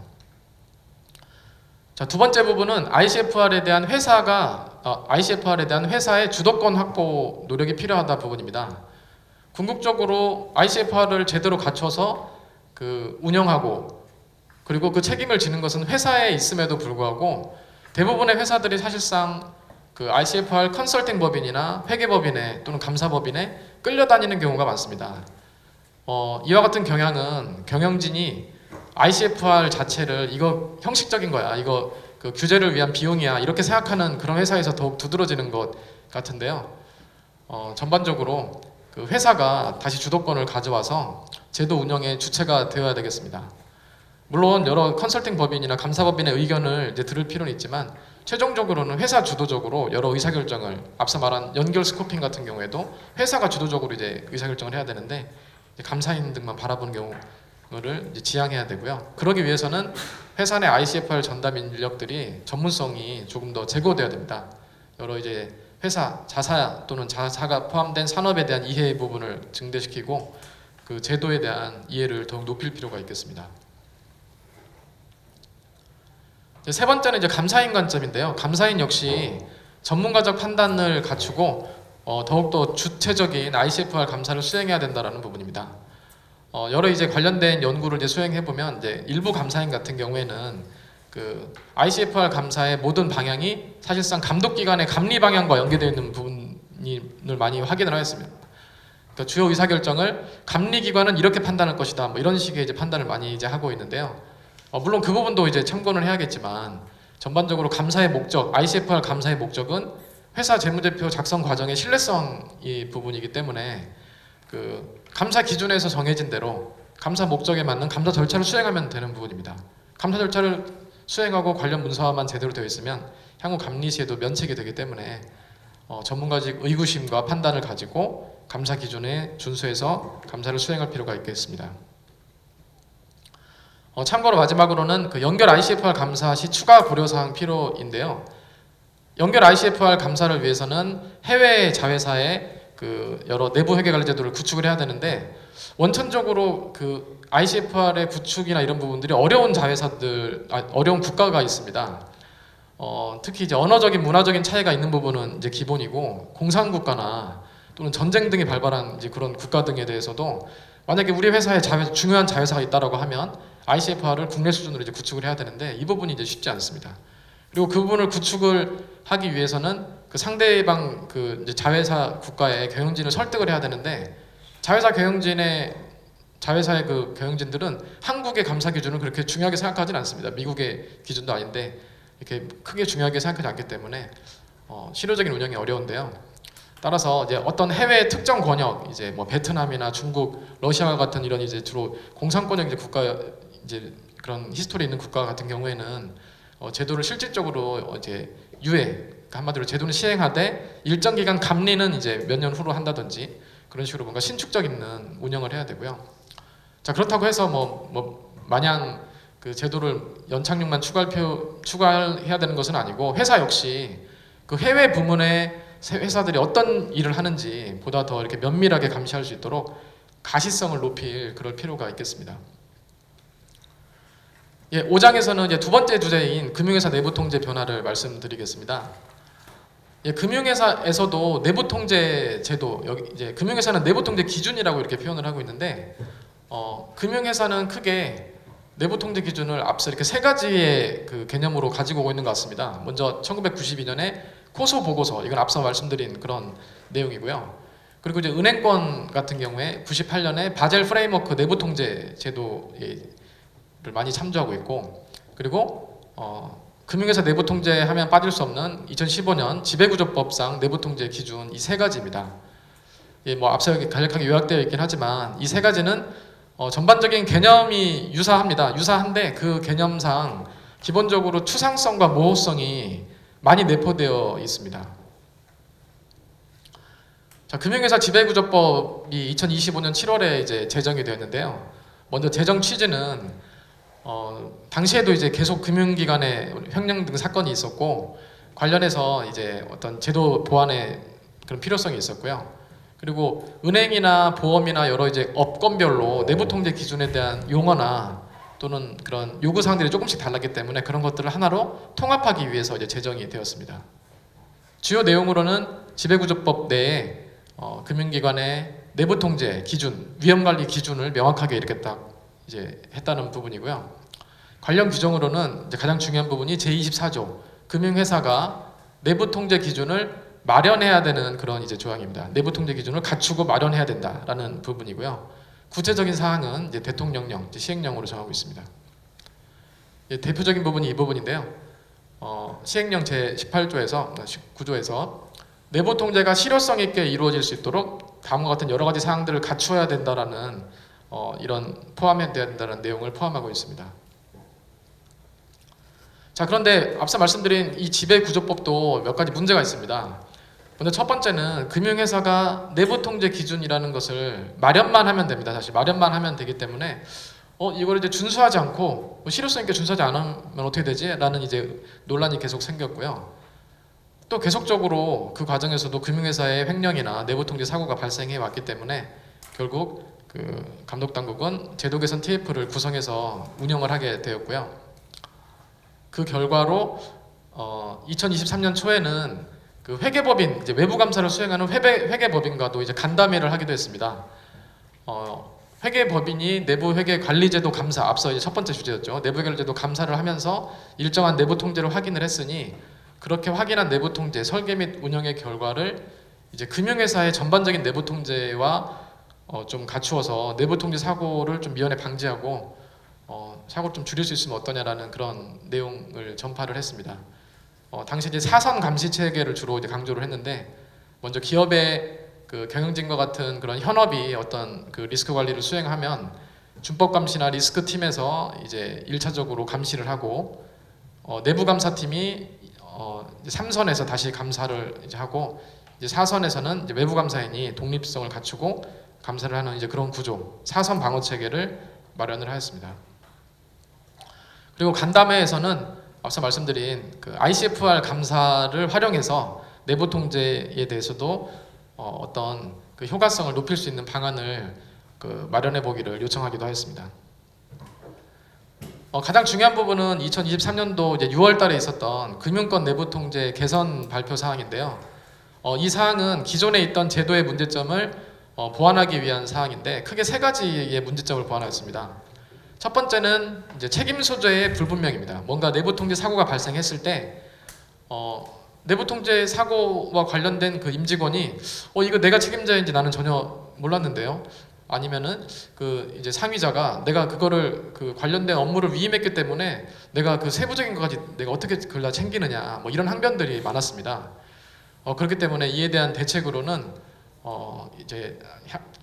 자, 두 번째 부분은 ICFR에 대한 회사의 주도권 확보 노력이 필요하다 부분입니다. 궁극적으로 ICFR을 제대로 갖춰서 운영하고 그리고 그 책임을 지는 것은 회사에 있음에도 불구하고 대부분의 회사들이 사실상 ICFR 컨설팅 법인이나 회계법인에 또는 감사법인에 끌려다니는 경우가 많습니다. 이와 같은 경향은 경영진이 ICFR 자체를 이거 형식적인 거야, 이거 규제를 위한 비용이야 이렇게 생각하는 그런 회사에서 더욱 두드러지는 것 같은데요. 전반적으로 회사가 다시 주도권을 가져와서 제도 운영의 주체가 되어야 되겠습니다. 물론 여러 컨설팅 법인이나 감사법인의 의견을 이제 들을 필요는 있지만 최종적으로는 회사 주도적으로 여러 의사결정을 앞서 말한 연결 스코핑 같은 경우에도 회사가 주도적으로 이제 의사결정을 해야 되는데 감사인 등만 바라보는 경우를 이제 지양해야 되고요. 그러기 위해서는 회사 내 ICFR 전담 인력들이 전문성이 조금 더 제고되어야 됩니다. 여러 이제 회사 자사 또는 자사가 포함된 산업에 대한 이해 부분을 증대시키고 그 제도에 대한 이해를 더욱 높일 필요가 있겠습니다. 세 번째는 이제 감사인 관점인데요. 감사인 역시 전문가적 판단을 갖추고 더욱더 주체적인 ICFR 감사를 수행해야 된다라는 부분입니다. 여러 이제 관련된 연구를 이제 수행해 보면 이제 일부 감사인 같은 경우에는 ICFR 감사의 모든 방향이 사실상 감독 기관의 감리 방향과 연계되어 있는 부분을 많이 확인을 하였습니다. 그러니까 주요 의사 결정을 감리 기관은 이렇게 판단할 것이다. 뭐 이런 식의 이제 판단을 많이 이제 하고 있는데요. 물론 그 부분도 이제 참고는 해야겠지만 전반적으로 감사의 목적, ICFR 감사의 목적은 회사 재무제표 작성 과정의 신뢰성이 부분이기 때문에 감사 기준에서 정해진 대로 감사 목적에 맞는 감사 절차를 수행하면 되는 부분입니다. 감사 절차를 수행하고 관련 문서화만 제대로 되어 있으면 향후 감리 시에도 면책이 되기 때문에 전문가직 의구심과 판단을 가지고 감사 기준에 준수해서 감사를 수행할 필요가 있겠습니다. 참고로 마지막으로는 연결 ICFR 감사 시 추가 고려사항 필요인데요. 연결 ICFR 감사를 위해서는 해외 자회사의 여러 내부 회계관리 제도를 구축을 해야 되는데 원천적으로 ICFR의 구축이나 이런 부분들이 어려운 어려운 국가가 있습니다. 특히 이제 언어적인 문화적인 차이가 있는 부분은 이제 기본이고 공산국가나 또는 전쟁 등이 발발한 이제 그런 국가 등에 대해서도 만약에 우리 회사에 중요한 자회사가 있다라고 하면 ICFR을 국내 수준으로 이제 구축을 해야 되는데 이 부분이 이제 쉽지 않습니다. 그리고 그 부분을 구축을 하기 위해서는 상대방 이제 자회사 국가의 경영진을 설득을 해야 되는데 자회사의 경영진들은 한국의 감사 기준을 그렇게 중요하게 생각하지는 않습니다. 미국의 기준도 아닌데 이렇게 크게 중요하게 생각하지 않기 때문에 실효적인 운영이 어려운데요. 따라서 이제 어떤 해외 특정 권역, 이제 뭐 베트남이나 중국, 러시아 같은 이런 이제 주로 공산권역 이제 국가 이제 그런 히스토리 있는 국가 같은 경우에는 제도를 실질적으로 이제 한마디로 제도는 시행하되 일정 기간 감리는 이제 몇 년 후로 한다든지 그런 식으로 뭔가 신축적 있는 운영을 해야 되고요. 자, 그렇다고 해서 마냥 제도를 연착륙만 추가해야 되는 것은 아니고 회사 역시 해외 부문의 회사들이 어떤 일을 하는지 보다 더 이렇게 면밀하게 감시할 수 있도록 가시성을 높일 그럴 필요가 있겠습니다. 5장에서는 이제 두 번째 주제인 금융회사 내부 통제 변화를 말씀드리겠습니다. 금융회사에서도 내부 통제 제도, 여기 이제 금융회사는 내부 통제 기준이라고 이렇게 표현을 하고 있는데, 금융회사는 크게 내부 통제 기준을 앞서 이렇게 세 가지의 개념으로 가지고 오고 있는 것 같습니다. 먼저 1992년에 코소 보고서, 이건 앞서 말씀드린 그런 내용이고요. 그리고 이제 은행권 같은 경우에 98년에 바젤 프레임워크 내부 통제 제도를 많이 참조하고 있고, 그리고 금융회사 내부 통제하면 빠질 수 없는 2015년 지배구조법상 내부 통제 기준 이 세 가지입니다. 예, 뭐 앞서 간략하게 요약되어 있긴 하지만 이 세 가지는 전반적인 개념이 유사한데 그 개념상 기본적으로 추상성과 모호성이 많이 내포되어 있습니다. 자, 금융회사 지배구조법이 2025년 7월에 이제 제정이 되었는데요. 먼저 제정 취지는 당시에도 이제 계속 금융기관의 횡령 등 사건이 있었고 관련해서 이제 어떤 제도 보완의 그런 필요성이 있었고요. 그리고 은행이나 보험이나 여러 이제 업건별로 내부 통제 기준에 대한 용어나 또는 그런 요구 사항들이 조금씩 달랐기 때문에 그런 것들을 하나로 통합하기 위해서 이제 제정이 되었습니다. 주요 내용으로는 지배구조법 내에 금융기관의 내부 통제 기준, 위험관리 기준을 명확하게 이렇게 딱 이제 했다는 부분이고요. 관련 규정으로는 이제 가장 중요한 부분이 제24조 금융회사가 내부 통제 기준을 마련해야 되는 그런 이제 조항입니다. 내부 통제 기준을 갖추고 마련해야 된다라는 부분이고요. 구체적인 사항은 이제 대통령령, 이제 시행령으로 정하고 있습니다. 대표적인 부분이 이 부분인데요. 시행령 제 18조에서 19조에서 내부 통제가 실효성 있게 이루어질 수 있도록 다음과 같은 여러 가지 사항들을 갖추어야 된다라는 이런 포함해야 된다는 내용을 포함하고 있습니다. 자, 그런데 앞서 말씀드린 이 지배구조법도 몇 가지 문제가 있습니다. 먼저 첫 번째는 금융회사가 내부 통제 기준이라는 것을 마련만 하면 됩니다. 사실 마련만 하면 되기 때문에 이걸 이제 준수하지 않고 실효성 있게 준수하지 않으면 어떻게 되지? 라는 이제 논란이 계속 생겼고요. 또 계속적으로 그 과정에서도 금융회사의 횡령이나 내부 통제 사고가 발생해 왔기 때문에 결국 그 감독당국은 제도 개선 TF를 구성해서 운영을 하게 되었고요. 그 결과로 2023년 초에는 그 회계법인 이제 외부 감사를 수행하는 회계법인과도 이제 간담회를 하기도 했습니다. 회계법인이 내부 회계 관리제도 감사 앞서 이제 첫 번째 주제였죠. 내부 관리제도 감사를 하면서 일정한 내부 통제를 확인을 했으니 그렇게 확인한 내부 통제 설계 및 운영의 결과를 이제 금융회사의 전반적인 내부 통제와 좀 갖추어서 내부 통제 사고를 좀 미연에 방지하고 사고를 좀 줄일 수 있으면 어떠냐라는 그런 내용을 전파를 했습니다. 당시 이제 사선 감시 체계를 주로 이제 강조를 했는데 먼저 기업의 그 경영진과 같은 그런 현업이 어떤 그 리스크 관리를 수행하면 준법 감시나 리스크 팀에서 이제 1차적으로 감시를 하고 내부 감사팀이 이제 3선에서 다시 감사를 이제 하고 이제 4선에서는 이제 외부 감사인이 독립성을 갖추고 감사를 하는 이제 그런 구조, 사선 방어 체계를 마련을 하였습니다. 그리고 간담회에서는 앞서 말씀드린 그 ICFR 감사를 활용해서 내부 통제에 대해서도 어떤 그 효과성을 높일 수 있는 방안을 그 마련해 보기를 요청하기도 하였습니다. 가장 중요한 부분은 2023년도 이제 6월달에 있었던 금융권 내부 통제 개선 발표 사항인데요. 이 사항은 기존에 있던 제도의 문제점을 보완하기 위한 사항인데 크게 세 가지의 문제점을 보완하였습니다. 첫 번째는 이제 책임 소재의 불분명입니다. 뭔가 내부 통제 사고가 발생했을 때 내부 통제 사고와 관련된 그 임직원이 이거 내가 책임자인지 나는 전혀 몰랐는데요. 아니면은 그 이제 상위자가 내가 그거를 그 관련된 업무를 위임했기 때문에 내가 그 세부적인 것까지 내가 어떻게 그걸 다 챙기느냐 뭐 이런 항변들이 많았습니다. 그렇기 때문에 이에 대한 대책으로는 이제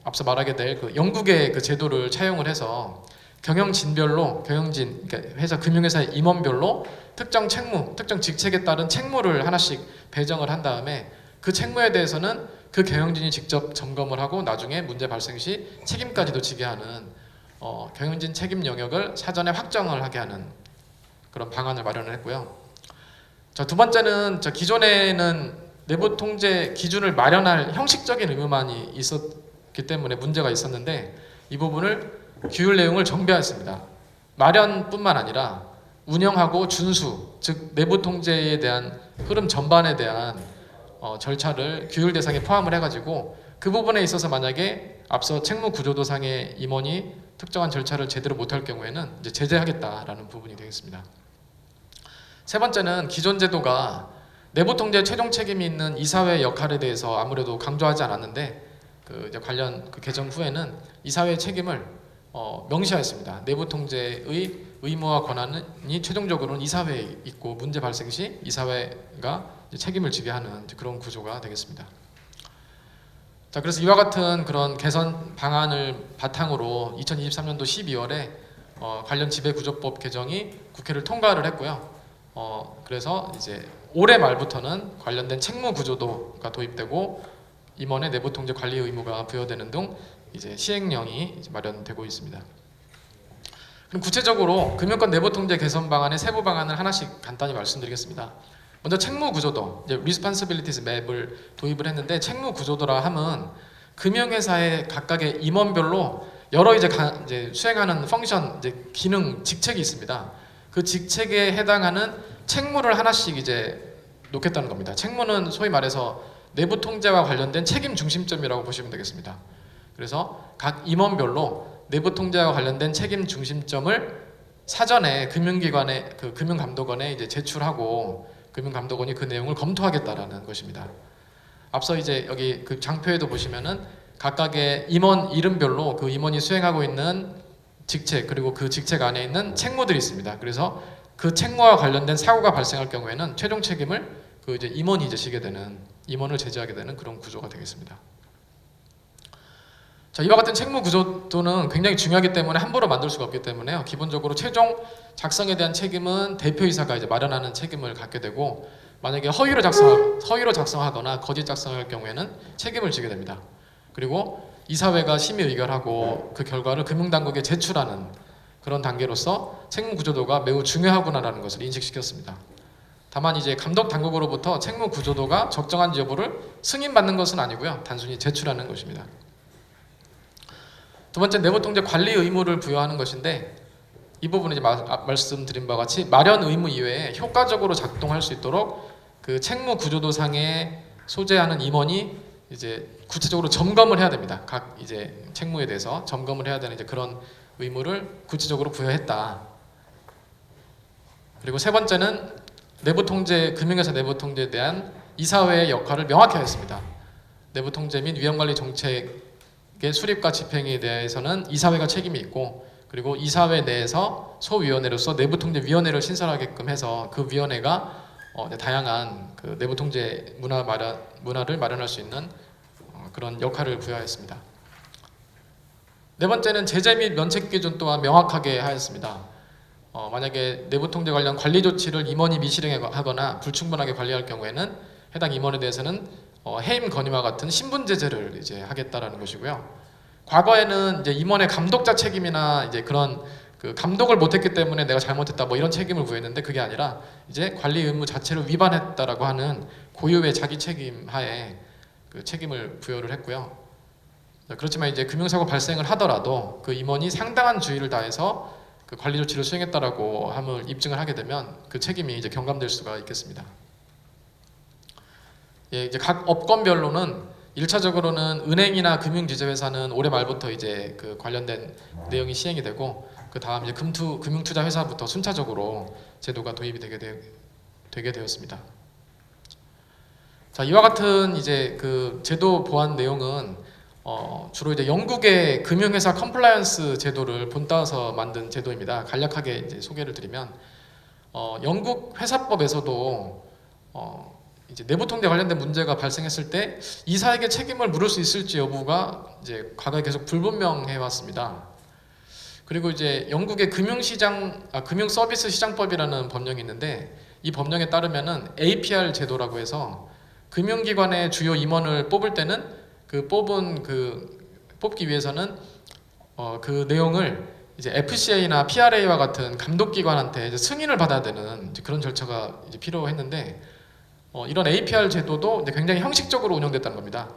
앞서 말하게 될 그 영국의 그 제도를 차용을 해서 경영진별로 그러니까 회사 금융회사의 임원별로 특정 책무, 특정 직책에 따른 책무를 하나씩 배정을 한 다음에 그 책무에 대해서는 그 경영진이 직접 점검을 하고 나중에 문제 발생 시 책임까지도 지게 하는 경영진 책임 영역을 사전에 확정을 하게 하는 그런 방안을 마련을 했고요. 자, 두 번째는 기존에는 내부 통제 기준을 마련할 형식적인 의무만이 있었기 때문에 문제가 있었는데 이 부분을 규율 내용을 정비하였습니다. 마련뿐만 아니라 운영하고 준수, 즉 내부 통제에 대한 흐름 전반에 대한 절차를 규율 대상에 포함을 해가지고 그 부분에 있어서 만약에 앞서 책무 구조도상의 임원이 특정한 절차를 제대로 못할 경우에는 이제 제재하겠다라는 부분이 되겠습니다. 세 번째는 기존 제도가 내부 통제 최종 책임이 있는 이사회 역할에 대해서 아무래도 강조하지 않았는데 그 이제 관련 그 개정 후에는 이사회의 책임을 명시하였습니다. 내부 통제의 의무와 권한이 최종적으로는 이사회에 있고 문제 발생 시 이사회가 책임을 지게 하는 그런 구조가 되겠습니다. 자, 그래서 이와 같은 그런 개선 방안을 바탕으로 2023년도 12월에 관련 지배구조법 개정이 국회를 통과를 했고요. 그래서 이제 올해 말부터는 관련된 책무구조도가 도입되고 임원의 내부통제 관리 의무가 부여되는 등 이제 시행령이 이제 마련되고 있습니다. 그럼 구체적으로 금융권 내부통제 개선 방안의 세부 방안을 하나씩 간단히 말씀드리겠습니다. 먼저 책무구조도, 이제 Responsibilities Map을 도입을 했는데, 책무구조도라 함은 금융회사의 각각의 임원별로 여러 이제 수행하는 펑션, 이제 기능, 직책이 있습니다. 그 직책에 해당하는 책무를 하나씩 이제 놓겠다는 겁니다. 책무는 소위 말해서 내부 통제와 관련된 책임 중심점이라고 보시면 되겠습니다. 그래서 각 임원별로 내부 통제와 관련된 책임 중심점을 사전에 금융기관에 금융감독원에 이제 제출하고 금융감독원이 그 내용을 검토하겠다라는 것입니다. 앞서 이제 여기 그 장표에도 보시면은 각각의 임원 이름별로 그 임원이 수행하고 있는 직책, 그리고 그 직책 안에 있는 책무들이 있습니다. 그래서 그 책무와 관련된 사고가 발생할 경우에는 최종 책임을 그 이제 임원이 이제 지게 되는, 임원을 제지하게 되는 그런 구조가 되겠습니다. 자, 이와 같은 책무 구조도는 굉장히 중요하기 때문에 함부로 만들 수가 없기 때문에요. 기본적으로 최종 작성에 대한 책임은 대표이사가 이제 마련하는 책임을 갖게 되고, 만약에 허위로 작성하거나 거짓 작성할 경우에는 책임을 지게 됩니다. 그리고 이사회가 심의 의결하고 그 결과를 금융당국에 제출하는 그런 단계로서 책무 구조도가 매우 중요하구나라는 것을 인식시켰습니다. 다만 이제 감독 당국으로부터 책무 구조도가 적정한지 여부를 승인받는 것은 아니고요, 단순히 제출하는 것입니다. 두 번째, 내부통제 관리 의무를 부여하는 것인데, 이 부분은 이제 말씀드린 바와 같이 마련 의무 이외에 효과적으로 작동할 수 있도록 그 책무 구조도상에 소재하는 임원이 이제 구체적으로 점검을 해야 됩니다. 각 이제 책무에 대해서 점검을 해야 되는 이제 그런 의무를 구체적으로 부여했다. 그리고 세 번째는 내부통제, 금융회사 내부통제에 대한 이사회의 역할을 명확히 하였습니다. 내부통제 및 위험관리 정책의 수립과 집행에 대해서는 이사회가 책임이 있고, 그리고 이사회 내에서 소위원회로서 내부통제위원회를 신설하게끔 해서 그 위원회가 다양한 그 내부통제 문화를 마련할 수 있는 그런 역할을 부여하였습니다. 네 번째는 제재 및 면책 기준 또한 명확하게 하였습니다. 만약에 내부통제 관련 관리 조치를 임원이 미실행하거나 불충분하게 관리할 경우에는 해당 임원에 대해서는 해임 건의와 같은 신분 제재를 이제 하겠다라는 것이고요. 과거에는 이제 임원의 감독자 책임이나 이제 그런 그 감독을 못했기 때문에 내가 잘못했다 뭐 이런 책임을 부여했는데, 그게 아니라 이제 관리 의무 자체를 위반했다라고 하는 고유의 자기 책임 하에 그 책임을 부여를 했고요. 그렇지만 이제 금융사고 발생을 하더라도 그 임원이 상당한 주의를 다해서 그 관리 조치를 수행했다라고 함을 입증을 하게 되면 그 책임이 이제 경감될 수가 있겠습니다. 예, 이제 각 업권별로는 1차적으로는 은행이나 금융지주회사는 올해 말부터 이제 그 관련된 내용이 시행이 되고, 그 다음 이제 금융투자회사부터 순차적으로 제도가 도입이 되게 되었습니다. 자, 이와 같은 이제 그 제도 보완 내용은 주로 이제 영국의 금융회사 컴플라이언스 제도를 본따서 만든 제도입니다. 간략하게 이제 소개를 드리면, 영국 회사법에서도 이제 내부통제 관련된 문제가 발생했을 때 이사에게 책임을 물을 수 있을지 여부가 이제 과거에 계속 불분명해 왔습니다. 그리고 이제 영국의 금융서비스 시장법이라는 법령이 있는데, 이 법령에 따르면은 APR 제도라고 해서 금융기관의 주요 임원을 뽑을 때는 그 뽑기 위해서는 그 내용을 이제 FCA나 PRA와 같은 감독기관한테 이제 승인을 받아야 되는 이제 그런 절차가 이제 필요했는데, 이런 APR 제도도 이제 굉장히 형식적으로 운영됐다는 겁니다.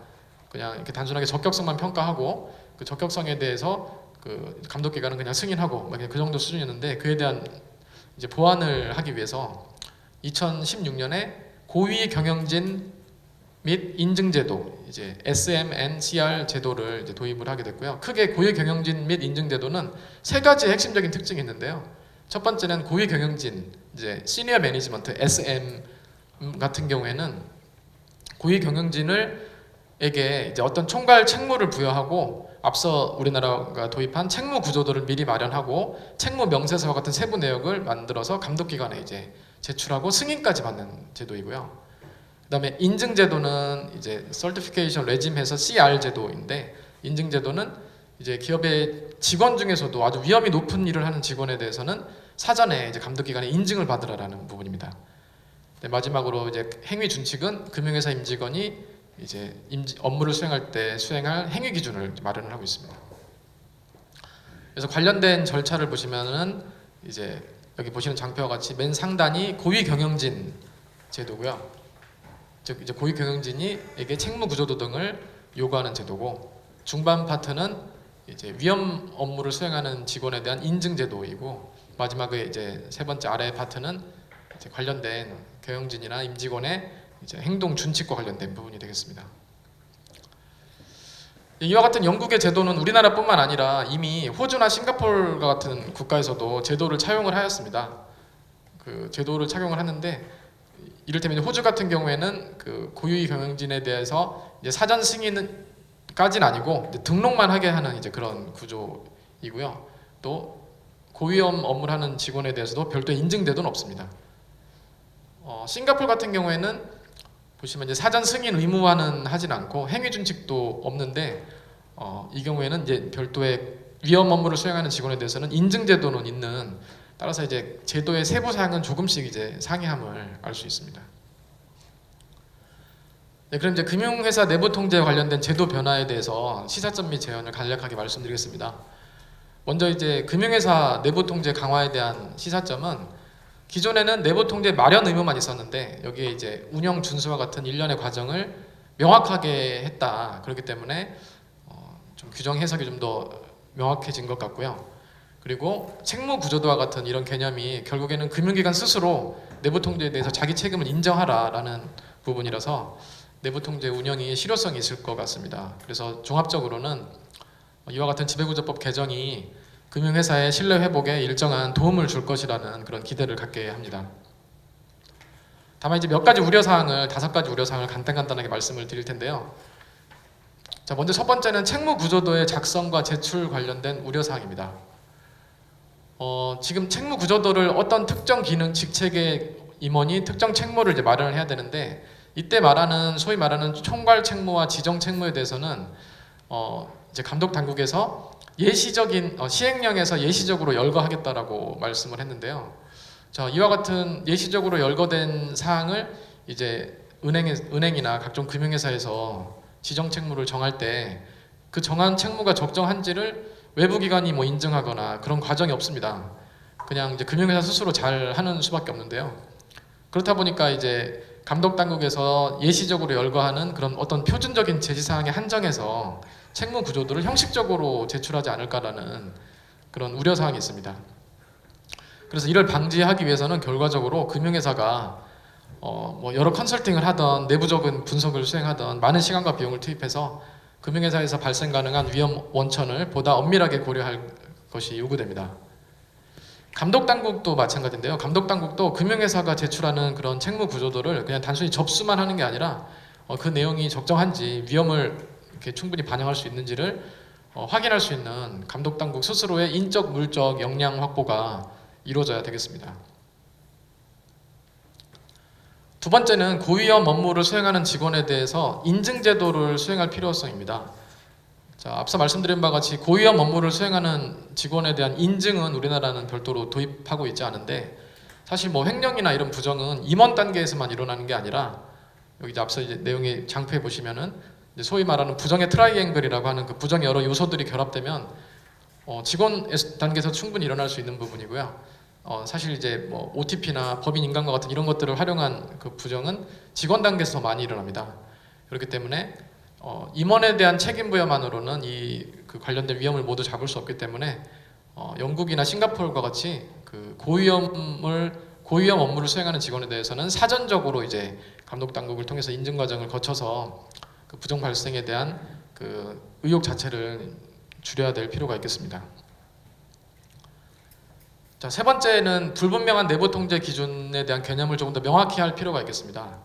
그냥 이렇게 단순하게 적격성만 평가하고 그 적격성에 대해서 그 감독기관은 그냥 승인하고 그 정도 수준이었는데, 그에 대한 이제 보완을 하기 위해서 2016년에 고위 경영진 및 인증제도, 이제 SMNCR 제도를 이제 도입을 하게 됐고요. 크게 고위 경영진 및 인증제도는 세 가지 핵심적인 특징이 있는데요. 첫 번째는 고위 경영진, 이제 시니어 매니지먼트 SM 같은 경우에는 고위 경영진에게 이제 어떤 총괄 책무를 부여하고, 앞서 우리나라가 도입한 책무 구조도를 미리 마련하고 책무 명세서와 같은 세부 내역을 만들어서 감독기관에 이제 제출하고 승인까지 받는 제도이고요. 그다음에 인증 제도는 이제 Certification Regime에서 CR 제도인데, 인증 제도는 이제 기업의 직원 중에서도 아주 위험이 높은 일을 하는 직원에 대해서는 사전에 이제 감독기관의 인증을 받으라라는 부분입니다. 네, 마지막으로 이제 행위 준칙은 금융회사 임직원이 이제 업무를 수행할 때 수행할 행위 기준을 마련을 하고 있습니다. 그래서 관련된 절차를 보시면은 이제 여기 보시는 장표와 같이 맨 상단이 고위 경영진 제도고요. 즉 이제 고위 경영진이에게 책무 구조도 등을 요구하는 제도고, 중반 파트는 이제 위험 업무를 수행하는 직원에 대한 인증 제도이고, 마지막에 이제 세 번째 아래 파트는 이제 관련된 경영진이나 임직원의 이제 행동 준칙과 관련된 부분이 되겠습니다. 이와 같은 영국의 제도는 우리나라뿐만 아니라 이미 호주나 싱가포르 같은 국가에서도 제도를 차용을 하였습니다. 그 제도를 착용을 하는데, 이를테면 호주 같은 경우에는 그 고유의 경영진에 대해서 이제 사전 승인까지는 아니고 이제 등록만 하게 하는 이제 그런 구조이고요. 또 고위험 업무를 하는 직원에 대해서도 별도의 인증제도는 없습니다. 싱가포르 같은 경우에는 보시면 이제 사전 승인 의무화는 하진 않고 행위 준칙도 없는데, 이 경우에는 이제 별도의 위험 업무를 수행하는 직원에 대해서는 인증제도는 있는, 따라서 이제 제도의 세부 사항은 조금씩 이제 상이함을 알 수 있습니다. 네, 그럼 이제 금융회사 내부 통제에 관련된 제도 변화에 대해서 시사점 및 제언을 간략하게 말씀드리겠습니다. 먼저 이제 금융회사 내부 통제 강화에 대한 시사점은, 기존에는 내부 통제 마련 의무만 있었는데 여기에 이제 운영 준수와 같은 일련의 과정을 명확하게 했다. 그렇기 때문에 좀 규정 해석이 좀 더 명확해진 것 같고요. 그리고 책무 구조도와 같은 이런 개념이 결국에는 금융기관 스스로 내부 통제에 대해서 자기 책임을 인정하라라는 부분이라서 내부 통제 운영이 실효성이 있을 것 같습니다. 그래서 종합적으로는 이와 같은 지배구조법 개정이 금융회사의 신뢰 회복에 일정한 도움을 줄 것이라는 그런 기대를 갖게 합니다. 다만 이제 몇 가지 우려사항을, 5가지 우려사항을 간단하게 말씀을 드릴 텐데요. 자, 먼저 첫 번째는 책무 구조도의 작성과 제출 관련된 우려사항입니다. 지금 책무 구조도를 어떤 특정 기능 직책의 임원이 특정 책무를 이제 마련을 해야 되는데, 이때 말하는 소위 말하는 총괄 책무와 지정 책무에 대해서는 이제 감독 당국에서 예시적인 시행령에서 예시적으로 열거하겠다라고 말씀을 했는데요. 자, 이와 같은 예시적으로 열거된 사항을 이제 은행이나 각종 금융회사에서 지정 책무를 정할 때 그 정한 책무가 적정한지를 외부 기관이 뭐 인증하거나 그런 과정이 없습니다. 그냥 이제 금융회사 스스로 잘 하는 수밖에 없는데요. 그렇다 보니까 이제 감독 당국에서 예시적으로 열거하는 그런 어떤 표준적인 제시 사항에 한정해서 책무 구조도를 형식적으로 제출하지 않을까라는 그런 우려 사항이 있습니다. 그래서 이를 방지하기 위해서는 결과적으로 금융회사가 뭐 여러 컨설팅을 하던 내부적인 분석을 수행하던 많은 시간과 비용을 투입해서 금융회사에서 발생 가능한 위험 원천을 보다 엄밀하게 고려할 것이 요구됩니다. 감독당국도 마찬가지인데요. 감독당국도 금융회사가 제출하는 그런 책무 구조도를 그냥 단순히 접수만 하는 게 아니라 그 내용이 적정한지, 위험을 이렇게 충분히 반영할 수 있는지를 확인할 수 있는 감독당국 스스로의 인적, 물적 역량 확보가 이루어져야 되겠습니다. 두 번째는 고위험 업무를 수행하는 직원에 대해서 인증제도를 수행할 필요성입니다. 자, 앞서 말씀드린 바와 같이 고위험 업무를 수행하는 직원에 대한 인증은 우리나라는 별도로 도입하고 있지 않은데, 사실 뭐 횡령이나 이런 부정은 임원 단계에서만 일어나는 게 아니라, 여기 이제 앞서 이제 내용의 장표에 보시면은 이제 소위 말하는 부정의 트라이앵글이라고 하는 그 부정의 여러 요소들이 결합되면 직원 단계에서 충분히 일어날 수 있는 부분이고요. 사실 이제 뭐 OTP나 법인 인감과 같은 이런 것들을 활용한 그 부정은 직원 단계에서 더 많이 일어납니다. 그렇기 때문에 임원에 대한 책임 부여만으로는 그 관련된 위험을 모두 잡을 수 없기 때문에 영국이나 싱가포르과 같이 그 고위험 업무를 수행하는 직원에 대해서는 사전적으로 이제 감독 당국을 통해서 인증 과정을 거쳐서 그 부정 발생에 대한 그 의혹 자체를 줄여야 될 필요가 있겠습니다. 자, 세 번째는 불분명한 내부 통제 기준에 대한 개념을 조금 더 명확히 할 필요가 있겠습니다.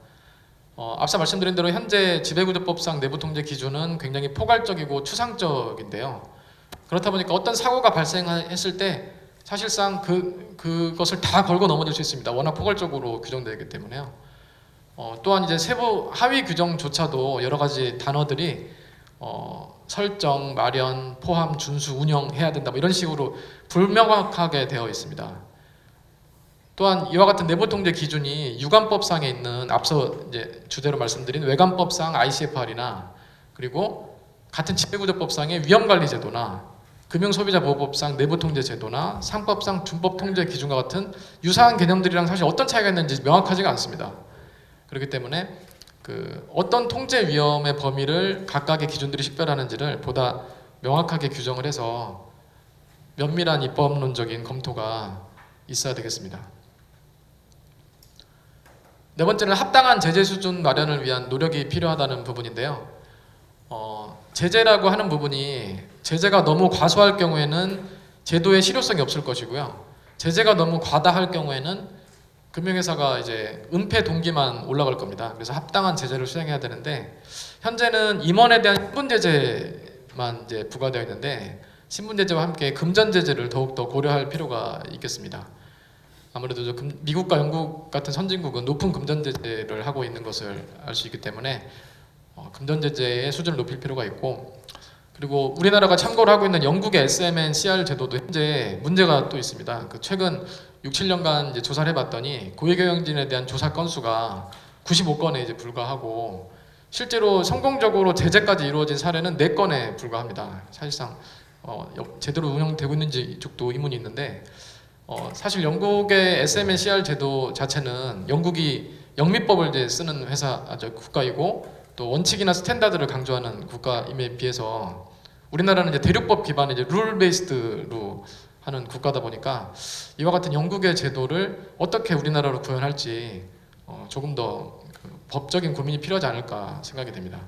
앞서 말씀드린 대로 현재 지배구조법상 내부 통제 기준은 굉장히 포괄적이고 추상적인데요. 그렇다 보니까 어떤 사고가 발생했을 때 사실상 그것을 다 걸고 넘어질 수 있습니다. 워낙 포괄적으로 규정되기 때문에요. 또한 이제 세부 하위 규정조차도 여러 가지 단어들이 설정, 마련, 포함, 준수, 운영해야 된다 뭐 이런 식으로 불명확하게 되어 있습니다. 또한 이와 같은 내부 통제 기준이 유관법상에 있는 앞서 이제 주제로 말씀드린 외관법상 ICFR이나 그리고 같은 지배구조법상의 위험관리제도나 금융소비자보호법상 내부통제제도나 상법상 준법통제 기준과 같은 유사한 개념들이랑 사실 어떤 차이가 있는지 명확하지가 않습니다. 그렇기 때문에 어떤 통제 위험의 범위를 각각의 기준들이 식별하는지를 보다 명확하게 규정을 해서 면밀한 입법론적인 검토가 있어야 되겠습니다. 네 번째는 합당한 제재 수준 마련을 위한 노력이 필요하다는 부분인데요. 제재라고 하는 부분이 제재가 너무 과소할 경우에는 제도의 실효성이 없을 것이고요. 제재가 너무 과다할 경우에는 금융회사가 이제 은폐 동기만 올라갈 겁니다. 그래서 합당한 제재를 수행해야 되는데 현재는 임원에 대한 신분 제재만 이제 부과되어 있는데 신분 제재와 함께 금전 제재를 더욱더 고려할 필요가 있겠습니다. 아무래도 미국과 영국 같은 선진국은 높은 금전 제재를 하고 있는 것을 알 수 있기 때문에 금전 제재의 수준을 높일 필요가 있고 그리고 우리나라가 참고를 하고 있는 영국의 SMN-CR 제도도 현재 문제가 또 있습니다. 최근 6, 7년간 이제 조사를 해봤더니 고위경영진에 대한 조사 건수가 95건에 이제 불과하고 실제로 성공적으로 제재까지 이루어진 사례는 4건에 불과합니다. 사실상 제대로 운영되고 있는지 이쪽도 의문이 있는데 사실 영국의 SMN-CR 제도 자체는 영국이 영미법을 이제 쓰는 국가이고 또 원칙이나 스탠다드를 강조하는 국가임에 비해서 우리나라는 이제 대륙법 기반의 이제 룰 베이스드로 하는 국가다 보니까 이와 같은 영국의 제도를 어떻게 우리나라로 구현할지 조금 더 법적인 고민이 필요하지 않을까 생각이 됩니다.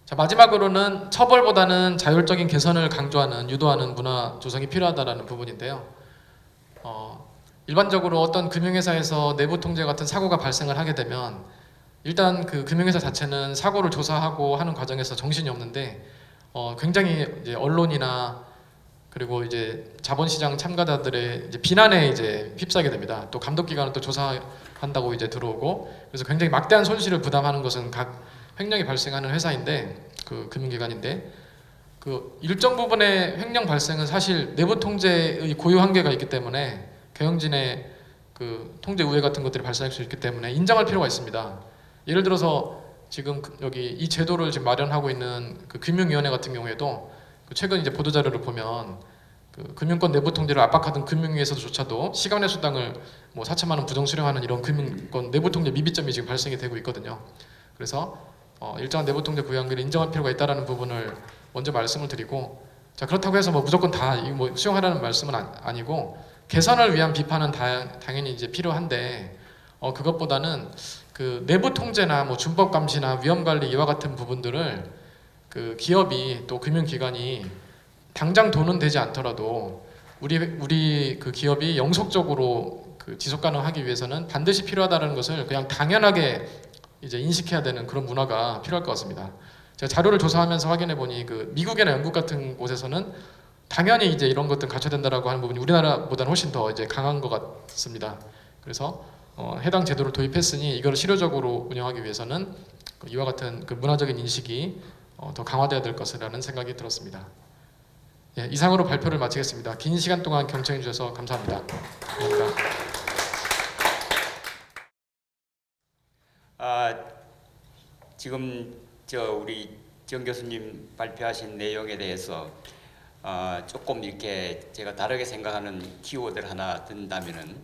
자, 마지막으로는 처벌보다는 자율적인 개선을 강조하는 유도하는 문화 조성이 필요하다는 부분인데요. 일반적으로 어떤 금융회사에서 내부 통제 같은 사고가 발생을 하게 되면 일단 금융회사 자체는 사고를 조사하고 하는 과정에서 정신이 없는데 굉장히 이제 언론이나 그리고 이제 자본시장 참가자들의 이제 비난에 이제 휩싸게 됩니다. 또 감독기관은 또 조사한다고 이제 들어오고 그래서 굉장히 막대한 손실을 부담하는 것은 각 횡령이 발생하는 회사인데 금융기관인데 일정 부분의 횡령 발생은 사실 내부 통제의 고유 한계가 있기 때문에 경영진의 통제 우회 같은 것들이 발생할 수 있기 때문에 인정할 필요가 있습니다. 예를 들어서 지금 여기 이 제도를 지금 마련하고 있는 금융위원회 같은 경우에도 최근 이제 보도자료를 보면 금융권 내부 통제를 압박하던 금융위에서조차도 시간의 수당을 4천만 원 부정 수령하는 이런 금융권 내부 통제 미비점이 지금 발생이 되고 있거든요. 그래서 일정한 내부 통제 고유 한계를 인정할 필요가 있다라는 부분을 먼저 말씀을 드리고 자 그렇다고 해서 무조건 다 수용하라는 말씀은 아니고 개선을 위한 비판은 당연히 이제 필요한데 그것보다는 내부 통제나 기준법 감시나 위험 관리 이와 같은 부분들을 기업이 또 금융기관이 당장 돈은 되지 않더라도 우리 기업이 영속적으로 지속 가능하기 위해서는 반드시 필요하다는 것을 그냥 당연하게 이제 인식해야 되는 그런 문화가 필요할 것 같습니다. 제가 자료를 조사하면서 확인해 보니 미국이나 영국 같은 곳에서는 당연히 이제 이런 것들 갖춰야 된다라고 하는 부분이 우리나라보다는 훨씬 더 이제 강한 것 같습니다. 그래서 해당 제도를 도입했으니 이걸 실효적으로 운영하기 위해서는 이와 같은 문화적인 인식이 더 강화되어야 될 것이라는 생각이 들었습니다. 예, 이상으로 발표를 마치겠습니다. 긴 시간 동안 경청해 주셔서 감사합니다. 감사합니다. 지금 우리 정 교수님 발표하신 내용에 대해서 조금 이렇게 제가 다르게 생각하는 키워드를 하나 든다면은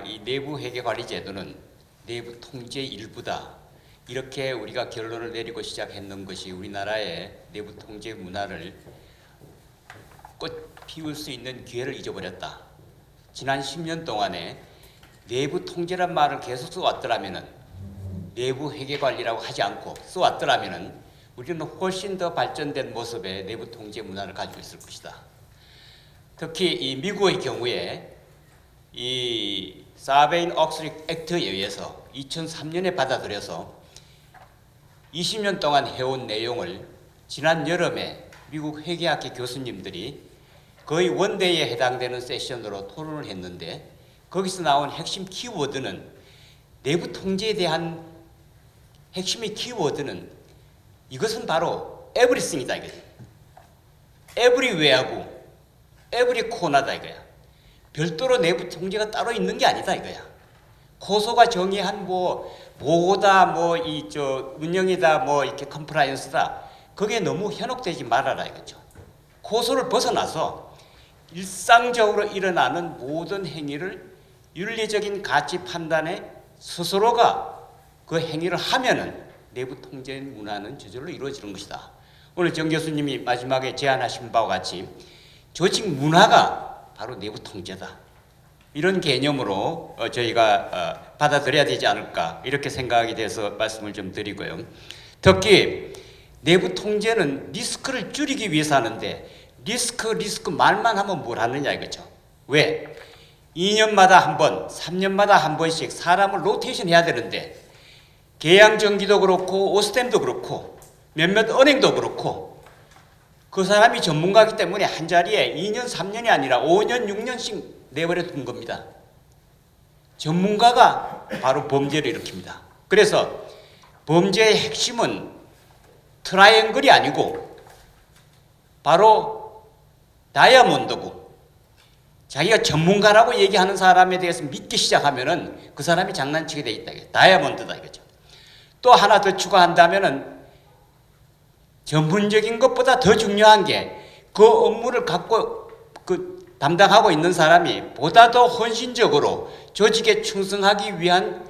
이 내부 회계 관리 제도는 내부 통제 일부다. 이렇게 우리가 결론을 내리고 시작했는 것이 우리나라의 내부 통제 문화를 꽃 피울 수 있는 기회를 잊어버렸다. 지난 10년 동안에 내부 통제란 말을 계속 써왔더라면은 내부 회계 관리라고 하지 않고 써왔더라면은 우리는 훨씬 더 발전된 모습의 내부 통제 문화를 가지고 있을 것이다. 특히 이 미국의 경우에 이 사베인-옥슬리 액트에 의해서 2003년에 받아들여서 20년 동안 해온 내용을 지난 여름에 미국 회계학회 교수님들이 거의 원데이에 해당되는 세션으로 토론을 했는데 거기서 나온 핵심 키워드는 내부 통제에 대한 핵심의 키워드는 이것은 바로 에브리싱이다 이거죠. 에브리웨어고 에브리 코너다 이거야. 별도로 내부 통제가 따로 있는 게 아니다 이거야. 고소가 정의한 뭐 보호다 뭐 이 저 운영이다 뭐 이렇게 컴플라이언스다. 그게 너무 현혹되지 말아라 이거죠. 고소를 벗어나서 일상적으로 일어나는 모든 행위를 윤리적인 가치 판단에 스스로가 그 행위를 하면은 내부 통제 문화는 저절로 이루어지는 것이다. 오늘 정 교수님이 마지막에 제안하신 바와 같이 조직 문화가 바로 내부 통제다. 이런 개념으로 저희가 받아들여야 되지 않을까 이렇게 생각이 돼서 말씀을 좀 드리고요. 특히 내부 통제는 리스크를 줄이기 위해서 하는데 리스크 말만 하면 뭘 하느냐 이거죠. 왜? 2년마다 한 번, 3년마다 한 번씩 사람을 로테이션 해야 되는데 계양전기도 그렇고 오스템도 그렇고 몇몇 은행도 그렇고 그 사람이 전문가이기 때문에 한 자리에 2년, 3년이 아니라 5년, 6년씩 내버려 둔 겁니다. 전문가가 바로 범죄를 일으킵니다. 그래서 범죄의 핵심은 트라이앵글이 아니고 바로 다이아몬드고 자기가 전문가라고 얘기하는 사람에 대해서 믿기 시작하면은 그 사람이 장난치게 돼 있다. 다이아몬드다 이거죠. 또 하나 더 추가한다면은 전문적인 것보다 더 중요한 게 그 업무를 갖고 담당하고 있는 사람이 보다 더 헌신적으로 조직에 충성하기 위한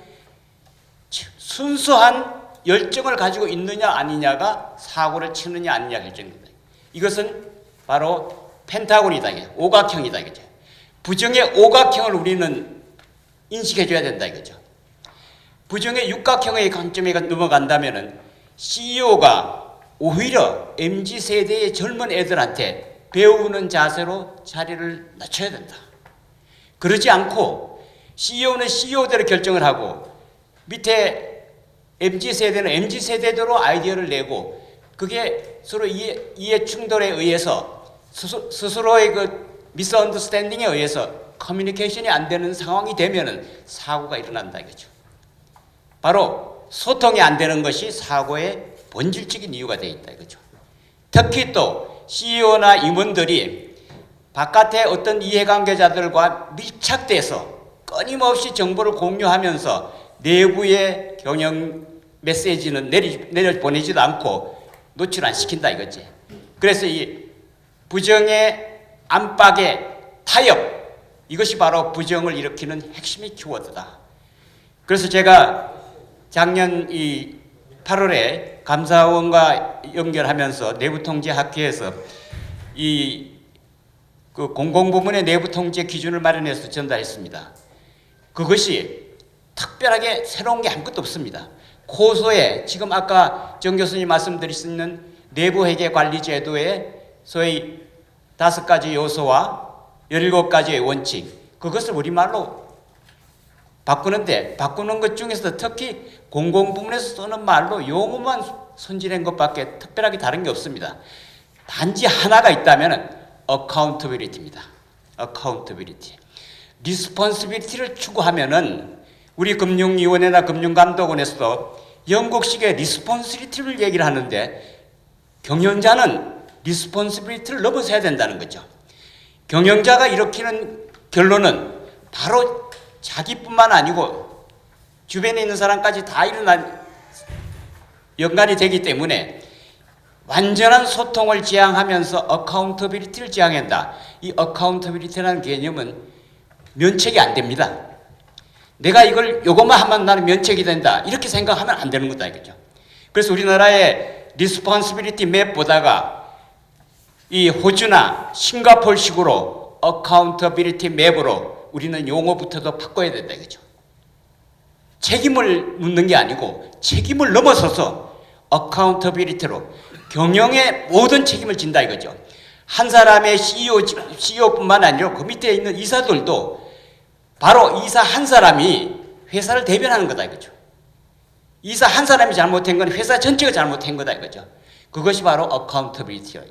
순수한 열정을 가지고 있느냐 아니냐가 사고를 치느냐 아니냐 결정입니다. 이것은 바로 펜타곤이다. 오각형이다 이거죠. 부정의 오각형을 우리는 인식해줘야 된다 이거죠. 부정의 육각형의 관점에 넘어간다면은 CEO가 오히려 MZ세대의 젊은 애들한테 배우는 자세로 자리를 낮춰야 된다. 그러지 않고 CEO는 CEO대로 결정을 하고 밑에 MZ세대는 MZ세대대로 아이디어를 내고 그게 서로 이해 충돌에 의해서 스스로의 그 미스언더스탠딩에 의해서 커뮤니케이션이 안 되는 상황이 되면은 사고가 일어난다 이거죠. 바로 소통이 안 되는 것이 사고의 본질적인 이유가 되어 있다 이거죠. 특히 또 CEO나 임원들이 바깥의 어떤 이해관계자들과 밀착돼서 끊임없이 정보를 공유하면서 내부의 경영 메시지는 내려 보내지도 않고 노출 안 시킨다 이거지. 그래서 이 부정의 안팎의 타협 이것이 바로 부정을 일으키는 핵심의 키워드다. 그래서 제가 작년 이 8월에 감사원과 연결하면서 내부통제학회에서 그 공공부문의 내부통제 기준을 마련해서 전달했습니다. 그것이 특별하게 새로운 게 아무것도 없습니다. 고소에 지금 아까 정 교수님 말씀드리는 내부회계관리제도의 소위 5가지 요소와 17가지의 원칙 그것을 우리말로 바꾸는 것 중에서 특히 공공부문에서 쓰는 말로 용어만 손질한 것밖에 특별하게 다른 게 없습니다. 단지 하나가 있다면 accountability입니다. accountability. responsibility를 추구하면은 우리 금융위원회나 금융감독원에서도 영국식의 responsibility를 얘기를 하는데 경영자는 responsibility를 넘어서야 된다는 거죠. 경영자가 일으키는 결론은 바로 자기뿐만 아니고 주변에 있는 사람까지 다 연관이 되기 때문에 완전한 소통을 지향하면서 accountability를 지향한다. 이 accountability라는 개념은 면책이 안 됩니다. 내가 요것만 하면 나는 면책이 된다. 이렇게 생각하면 안 되는 거다 이거죠. 그래서 우리나라의 responsibility 맵 보다가 이 호주나 싱가포르식으로 accountability 맵으로 우리는 용어부터도 바꿔야 된다 이거죠. 책임을 묻는 게 아니고 책임을 넘어서서 accountability로 경영의 모든 책임을 진다 이거죠. 한 사람의 CEO뿐만 아니라 그 밑에 있는 이사들도 바로 이사 한 사람이 회사를 대변하는 거다 이거죠. 이사 한 사람이 잘못한 건 회사 전체가 잘못한 거다 이거죠. 그것이 바로 accountability죠.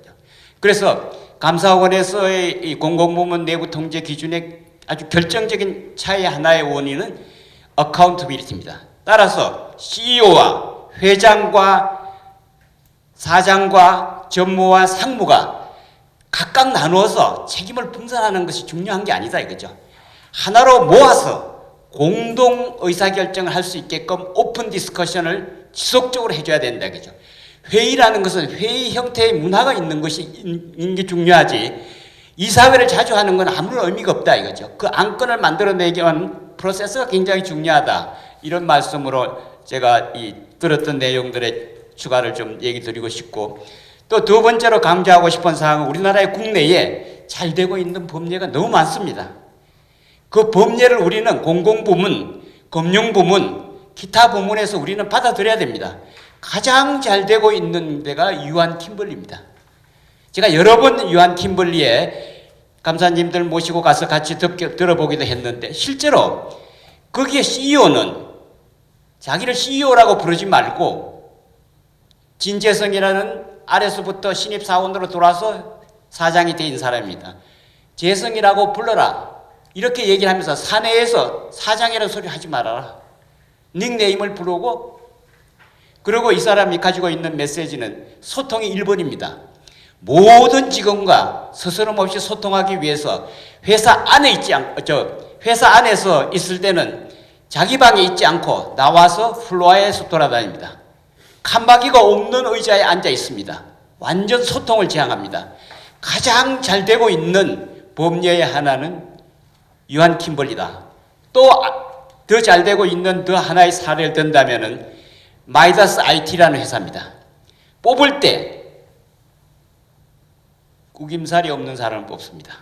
그래서 감사원에서의 이 공공부문 내부 통제 기준의 아주 결정적인 차이 하나의 원인은 어카운터빌리티입니다. 따라서 CEO와 회장과 사장과 전무와 상무가 각각 나누어서 책임을 분산하는 것이 중요한 게 아니다 이거죠. 하나로 모아서 공동 의사결정을 할 수 있게끔 오픈 디스커션을 지속적으로 해줘야 된다 이거죠. 회의라는 것은 회의 형태의 문화가 있는 게 중요하지, 이사회를 자주 하는 건 아무런 의미가 없다 이거죠. 그 안건을 만들어내기 위한 프로세스가 굉장히 중요하다, 이런 말씀으로 제가 들었던 내용들의 추가를 좀 얘기 드리고 싶고, 또 두 번째로 강조하고 싶은 사항은 우리나라의 국내에 잘 되고 있는 법례가 너무 많습니다. 그 법례를 우리는 공공부문, 금융부문, 기타 부문에서 우리는 받아들여야 됩니다. 가장 잘 되고 있는 데가 유한 킴벌리입니다. 제가 여러 번 유한 킴벌리에 감사님들 모시고 가서 같이 들어보기도 했는데, 실제로 거기에 CEO는 자기를 CEO라고 부르지 말고 진재성이라는 아래서부터 신입사원으로 돌아서 사장이 된 사람입니다. 재성이라고 불러라, 이렇게 얘기를 하면서 사내에서 사장이라는 소리 하지 말아라, 닉네임을 부르고, 그리고 이 사람이 가지고 있는 메시지는 소통이 1번입니다. 모든 직원과 스스럼 없이 소통하기 위해서 회사 안에서 있을 때는 자기 방에 있지 않고 나와서 플로어에서 돌아다닙니다. 칸막이가 없는 의자에 앉아 있습니다. 완전 소통을 지향합니다. 가장 잘 되고 있는 법례의 하나는 유한 킴벌리다. 또 더 잘 되고 있는 더 하나의 사례를 든다면은 마이다스 IT라는 회사입니다. 뽑을 때 구김살이 없는 사람을 뽑습니다.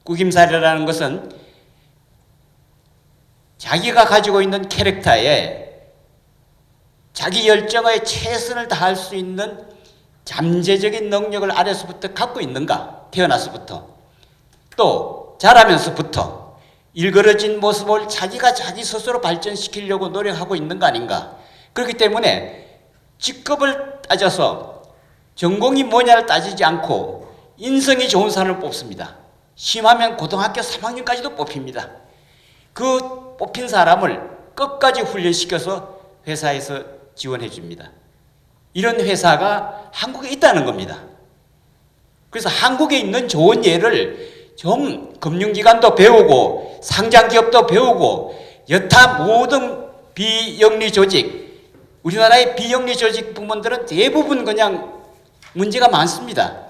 구김살이라는 것은 자기가 가지고 있는 캐릭터에 자기 열정의 최선을 다할 수 있는 잠재적인 능력을 아래서부터 갖고 있는가, 태어나서부터, 또 자라면서부터 일그러진 모습을 자기가 자기 스스로 발전시키려고 노력하고 있는 거 아닌가. 그렇기 때문에 직급을 따져서 전공이 뭐냐를 따지지 않고 인성이 좋은 사람을 뽑습니다. 심하면 고등학교 3학년까지도 뽑힙니다. 그 뽑힌 사람을 끝까지 훈련시켜서 회사에서 지원해 줍니다. 이런 회사가 한국에 있다는 겁니다. 그래서 한국에 있는 좋은 예를 좀 금융기관도 배우고 상장기업도 배우고 여타 모든 비영리 조직, 우리나라의 비영리 조직 부문들은 대부분 그냥 문제가 많습니다.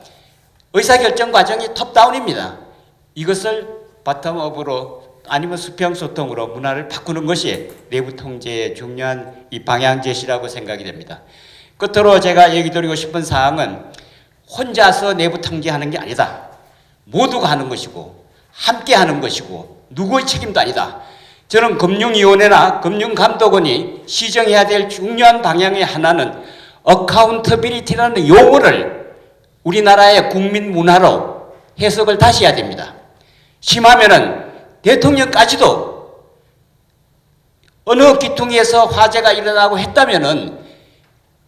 의사결정 과정이 톱다운입니다. 이것을 바텀업으로 아니면 수평소통으로 문화를 바꾸는 것이 내부 통제의 중요한 이 방향 제시라고 생각이 됩니다. 끝으로 제가 얘기 드리고 싶은 사항은 혼자서 내부 통제하는 게 아니다. 모두가 하는 것이고 함께 하는 것이고 누구의 책임도 아니다. 저는 금융위원회나 금융감독원이 시정해야 될 중요한 방향의 하나는 어카운터빌리티라는 용어를 우리나라의 국민 문화로 해석을 다시 해야 됩니다. 심하면은 대통령까지도 어느 기퉁에서 화재가 일어나고 했다면은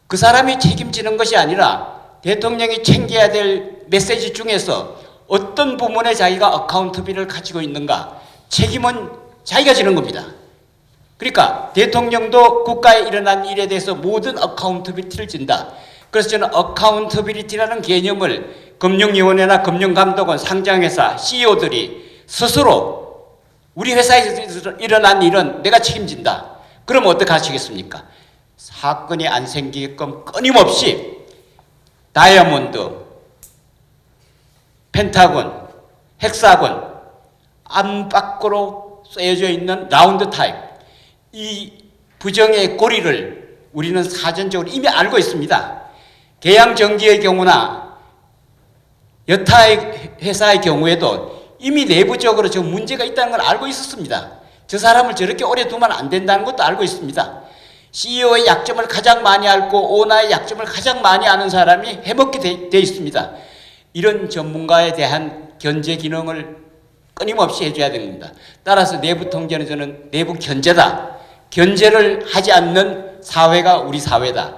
그 사람이 책임지는 것이 아니라 대통령이 챙겨야 될 메시지 중에서 어떤 부분에 자기가 어카운터빌을 가지고 있는가, 책임은 자기가 지는 겁니다. 그러니까 대통령도 국가에 일어난 일에 대해서 모든 어카운터빌리티를 진다. 그래서 저는 어카운터빌리티라는 개념을 금융위원회나 금융감독원, 상장회사, CEO들이 스스로 우리 회사에서 일어난 일은 내가 책임진다. 그럼 어떻게 하시겠습니까? 사건이 안 생기게끔 끊임없이 다이아몬드, 펜타곤, 헥사곤, 안팎으로 쏘여져 있는 라운드 타입, 이 부정의 고리를 우리는 사전적으로 이미 알고 있습니다. 계양전기의 경우나 여타 회사의 경우에도 이미 내부적으로 저 문제가 있다는 걸 알고 있었습니다. 저 사람을 저렇게 오래 두면 안 된다는 것도 알고 있습니다. CEO의 약점을 가장 많이 알고 오너의 약점을 가장 많이 아는 사람이 해먹게 돼 있습니다. 이런 전문가에 대한 견제 기능을 끊임없이 해줘야 됩니다. 따라서 내부 통제는 저는 내부 견제다. 견제를 하지 않는 사회가 우리 사회다.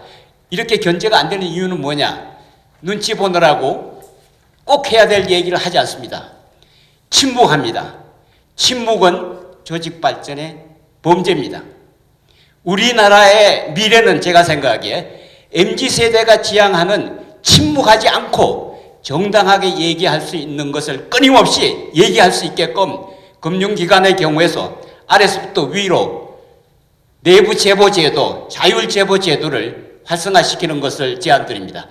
이렇게 견제가 안 되는 이유는 뭐냐? 눈치 보느라고 꼭 해야 될 얘기를 하지 않습니다. 침묵합니다. 침묵은 조직 발전에 범죄입니다. 우리나라의 미래는 제가 생각하기에 MZ세대가 지향하는 침묵하지 않고 정당하게 얘기할 수 있는 것을 끊임없이 얘기할 수 있게끔 금융기관의 경우에서 아래서부터 위로 내부 제보 제도, 자율 제보 제도를 활성화시키는 것을 제안드립니다.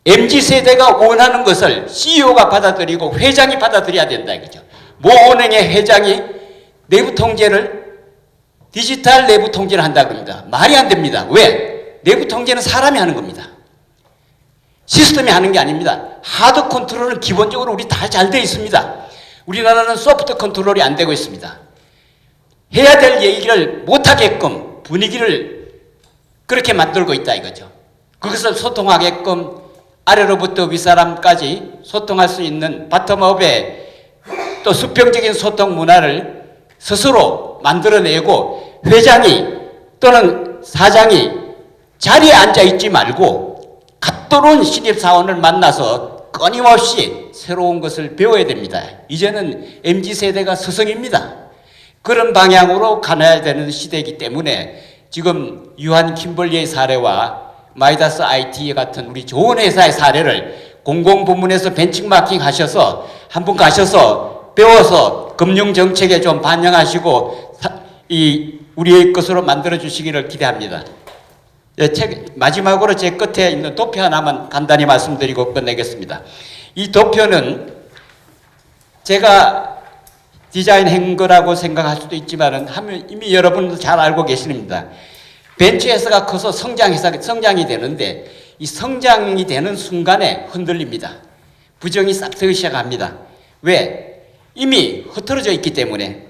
MZ세대가 원하는 것을 CEO가 받아들이고 회장이 받아들여야 된다 이거죠. 모 은행의 회장이 내부 통제를 디지털 내부 통제를 한다 그럽니다. 말이 안 됩니다. 왜? 내부 통제는 사람이 하는 겁니다. 시스템이 하는 게 아닙니다. 하드 컨트롤은 기본적으로 우리 다 잘 되어 있습니다. 우리나라는 소프트 컨트롤이 안 되고 있습니다. 해야 될 얘기를 못하게끔 분위기를 그렇게 만들고 있다 이거죠. 그것을 소통하게끔 아래로부터 윗사람까지 소통할 수 있는 바텀업의 또 수평적인 소통 문화를 스스로 만들어내고 회장이 또는 사장이 자리에 앉아 있지 말고 갓도로운 신입사원을 만나서 끊임없이 새로운 것을 배워야 됩니다. 이제는 MZ세대가 스승입니다. 그런 방향으로 가야 되는 시대이기 때문에 지금 유한 킴벌리의 사례와 마이다스 IT 같은 우리 좋은 회사의 사례를 공공부문에서 벤치마킹 하셔서 한번 가셔서 배워서 금융정책에 좀 반영하시고 우리의 것으로 만들어 주시기를 기대합니다. 마지막으로 제 끝에 있는 도표 하나만 간단히 말씀드리고 끝내겠습니다. 이 도표는 제가 디자인한 거라고 생각할 수도 있지만 이미 여러분도 잘 알고 계십니다. 벤처회사가 커서 성장이 되는데 이 성장이 되는 순간에 흔들립니다. 부정이 싹 트기 시작합니다. 왜? 이미 흐트러져 있기 때문에.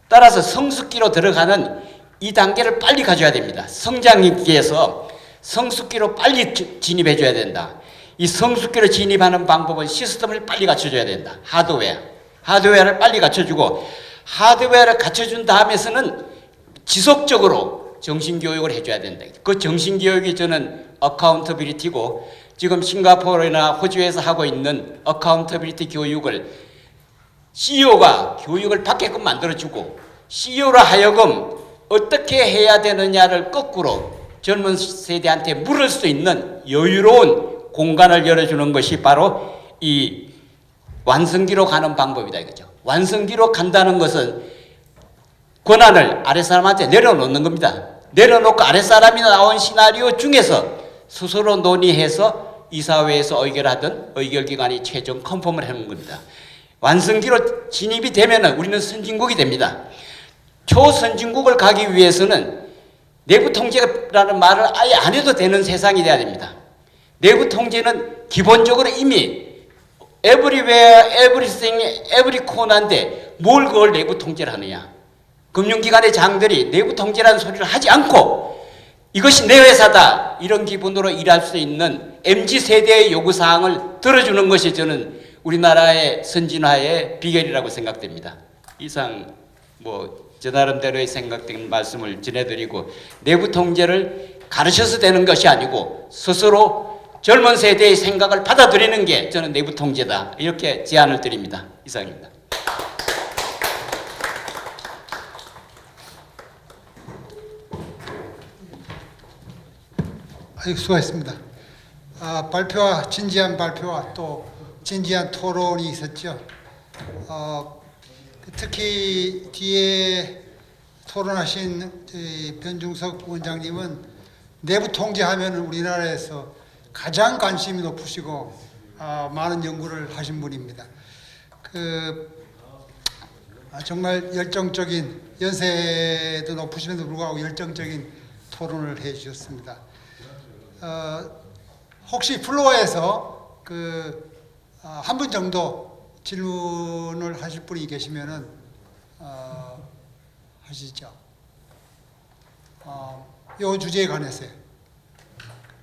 따라서 성숙기로 들어가는 이 단계를 빨리 가져야 됩니다. 성장기에서 성숙기로 빨리 진입해 줘야 된다. 이 성숙기로 진입하는 방법은 시스템을 빨리 갖춰줘야 된다. 하드웨어를 빨리 갖춰주고 하드웨어를 갖춰준 다음에서는 지속적으로 정신교육을 해줘야 된다. 그 정신교육이 저는 어카운터빌리티고 지금 싱가포르나 호주에서 하고 있는 어카운터빌리티 교육을 CEO가 교육을 받게끔 만들어주고 CEO로 하여금 어떻게 해야 되느냐를 거꾸로 젊은 세대한테 물을 수 있는 여유로운 공간을 열어주는 것이 바로 이 완성기로 가는 방법이다 이거죠. 완성기로 간다는 것은 권한을 아랫사람한테 내려놓는 겁니다. 내려놓고 아랫사람이 나온 시나리오 중에서 스스로 논의해서 이사회에서 의결하든 의결기관이 최종 컨펌을 하는 겁니다. 완성기로 진입이 되면 우리는 선진국이 됩니다. 초선진국을 가기 위해서는 내부 통제라는 말을 아예 안 해도 되는 세상이 돼야 됩니다. 내부 통제는 기본적으로 이미 everywhere, everything, every corner인데 뭘 그걸 내부 통제를 하느냐. 금융기관의 장들이 내부 통제라는 소리를 하지 않고 이것이 내 회사다 이런 기분으로 일할 수 있는 MZ세대의 요구사항을 들어주는 것이 저는 우리나라의 선진화의 비결이라고 생각됩니다. 이상 저 나름대로의 생각된 말씀을 전해드리고 내부 통제를 가르쳐서 되는 것이 아니고 스스로 젊은 세대의 생각을 받아들이는 게 저는 내부 통제다 이렇게 제안을 드립니다. 이상입니다. 수고했습니다. 발표와 진지한 발표와 또 진지한 토론이 있었죠. 특히 뒤에 토론하신 변중석 원장님은 내부 통제하면 우리나라에서 가장 관심이 높으시고 많은 연구를 하신 분입니다. 정말 열정적인 연세도 높으심에도 불구하고 열정적인 토론을 해주셨습니다. 혹시 플로어에서 한 분 정도 질문을 하실 분이 계시면은 하시죠. 이 주제에 관해서요.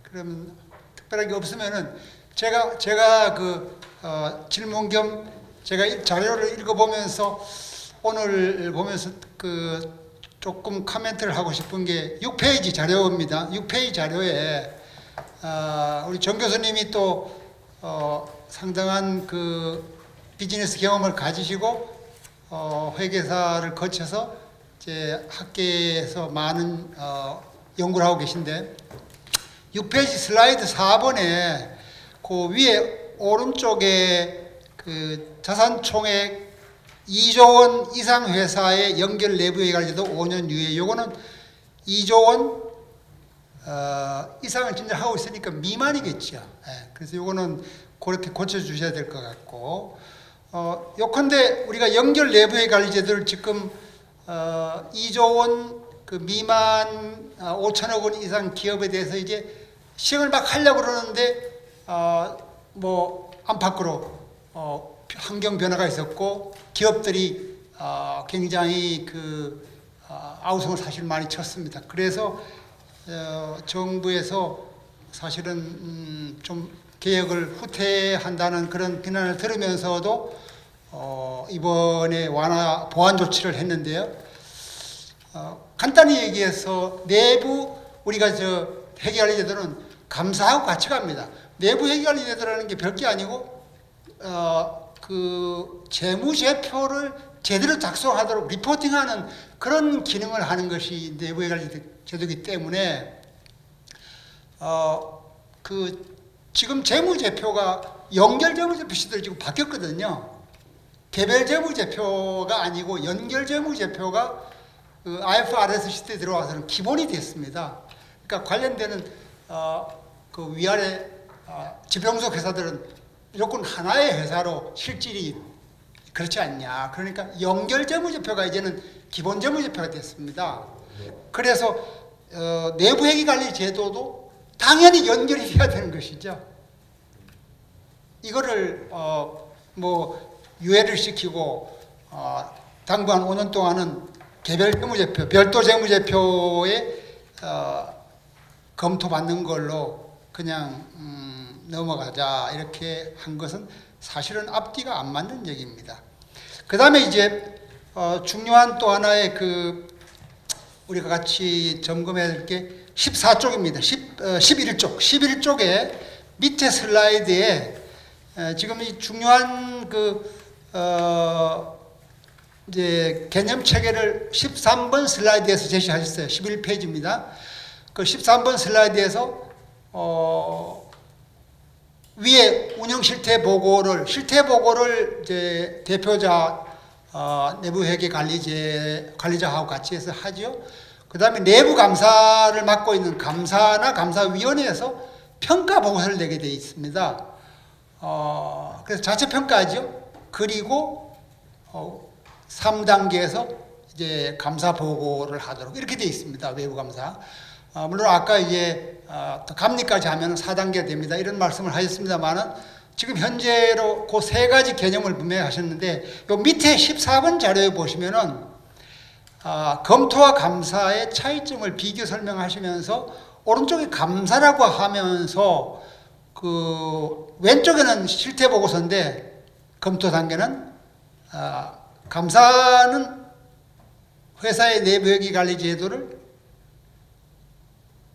그러면 특별한 게 없으면은 제가 질문 겸 제가 자료를 읽어보면서 오늘 보면서 조금 코멘트를 하고 싶은 게 6페이지 자료입니다. 6페이지 자료에 우리 정 교수님이 또 상당한 비즈니스 경험을 가지시고 회계사를 거쳐서 이제 학계에서 많은 연구를 하고 계신데 6페이지 슬라이드 4번에 그 위에 오른쪽에 그 자산총액 2조 원 이상 회사의 연결 내부 회계관리제도 5년 유예. 요거는 2조 원 이상을 진짜 하고 있으니까 미만이겠죠. 예, 그래서 요거는 그렇게 고쳐주셔야 될 것 같고, 요컨대 우리가 연결 내부의 관리제도를 지금 2조 원 그 미만 5천억 원 이상 기업에 대해서 이제 시행을 막 하려고 그러는데 뭐 안팎으로 환경 변화가 있었고 기업들이 굉장히 그 아우성을 사실 많이 쳤습니다. 그래서 정부에서 사실은 좀 개혁을 후퇴한다는 그런 비난을 들으면서도 이번에 완화 보완 조치를 했는데요. 간단히 얘기해서 내부 우리가 회계관리제도는 감사하고 같이 갑니다. 내부 회계관리제도라는 게 별게 아니고 그 재무제표를 제대로 작성하도록 리포팅하는 그런 기능을 하는 것이 내부 회계관리제도이기 때문에 그 지금 재무제표가 연결 재무제표 시대로 지금 바뀌었거든요. 개별 재무제표가 아니고 연결 재무제표가 그 IFRS 시대에 들어와서는 기본이 됐습니다. 그러니까 관련되는 그 위아래 지병속 회사들은 무조건 하나의 회사로 실질이 그렇지 않냐. 그러니까 연결 재무제표가 이제는 기본 재무제표가 됐습니다. 그래서 내부 회계관리 제도도 당연히 연결이 돼야 되는 것이죠. 이거를 뭐 유예를 시키고 당분간 5년 동안은 개별 재무제표, 별도 재무제표에 검토받는 걸로 그냥 넘어가자 이렇게 한 것은 사실은 앞뒤가 안 맞는 얘기입니다. 그 다음에 이제 중요한 또 하나의 그 우리가 같이 점검해야 될 게 14쪽입니다. 11쪽. 11쪽에 밑에 슬라이드에 지금 이 중요한 그 이제 개념 체계를 13번 슬라이드에서 제시하셨어요. 11페이지입니다. 그 13번 슬라이드에서 위에 운영 실태 보고를 이제 대표자 내부 회계 관리자하고 같이 해서 하죠. 그 다음에 내부 감사를 맡고 있는 감사나 감사위원회에서 평가 보고서를 내게 되어 있습니다. 그래서 자체 평가죠. 그리고 3단계에서 이제 감사 보고를 하도록 이렇게 되어 있습니다. 외부 감사. 물론 아까 이제 감리까지 하면 4단계가 됩니다. 이런 말씀을 하셨습니다만은 지금 현재로 그 세 가지 개념을 분명히 하셨는데 요 밑에 14번 자료에 보시면은 검토와 감사의 차이점을 비교 설명하시면서 오른쪽에 감사라고 하면서 그 왼쪽에는 실태 보고서인데 검토 단계는 감사는 회사의 내부 회계 관리 제도를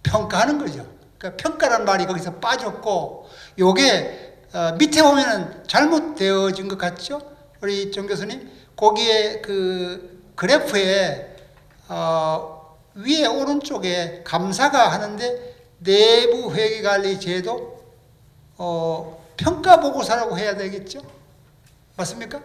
평가하는 거죠. 그러니까 평가란 말이 거기서 빠졌고, 요게 밑에 보면은 잘못되어진 것 같죠? 우리 정 교수님, 거기에 그 그래프에 위에 오른쪽에 감사가 하는데 내부 회계 관리 제도 평가 보고서라고 해야 되겠죠? 맞습니까?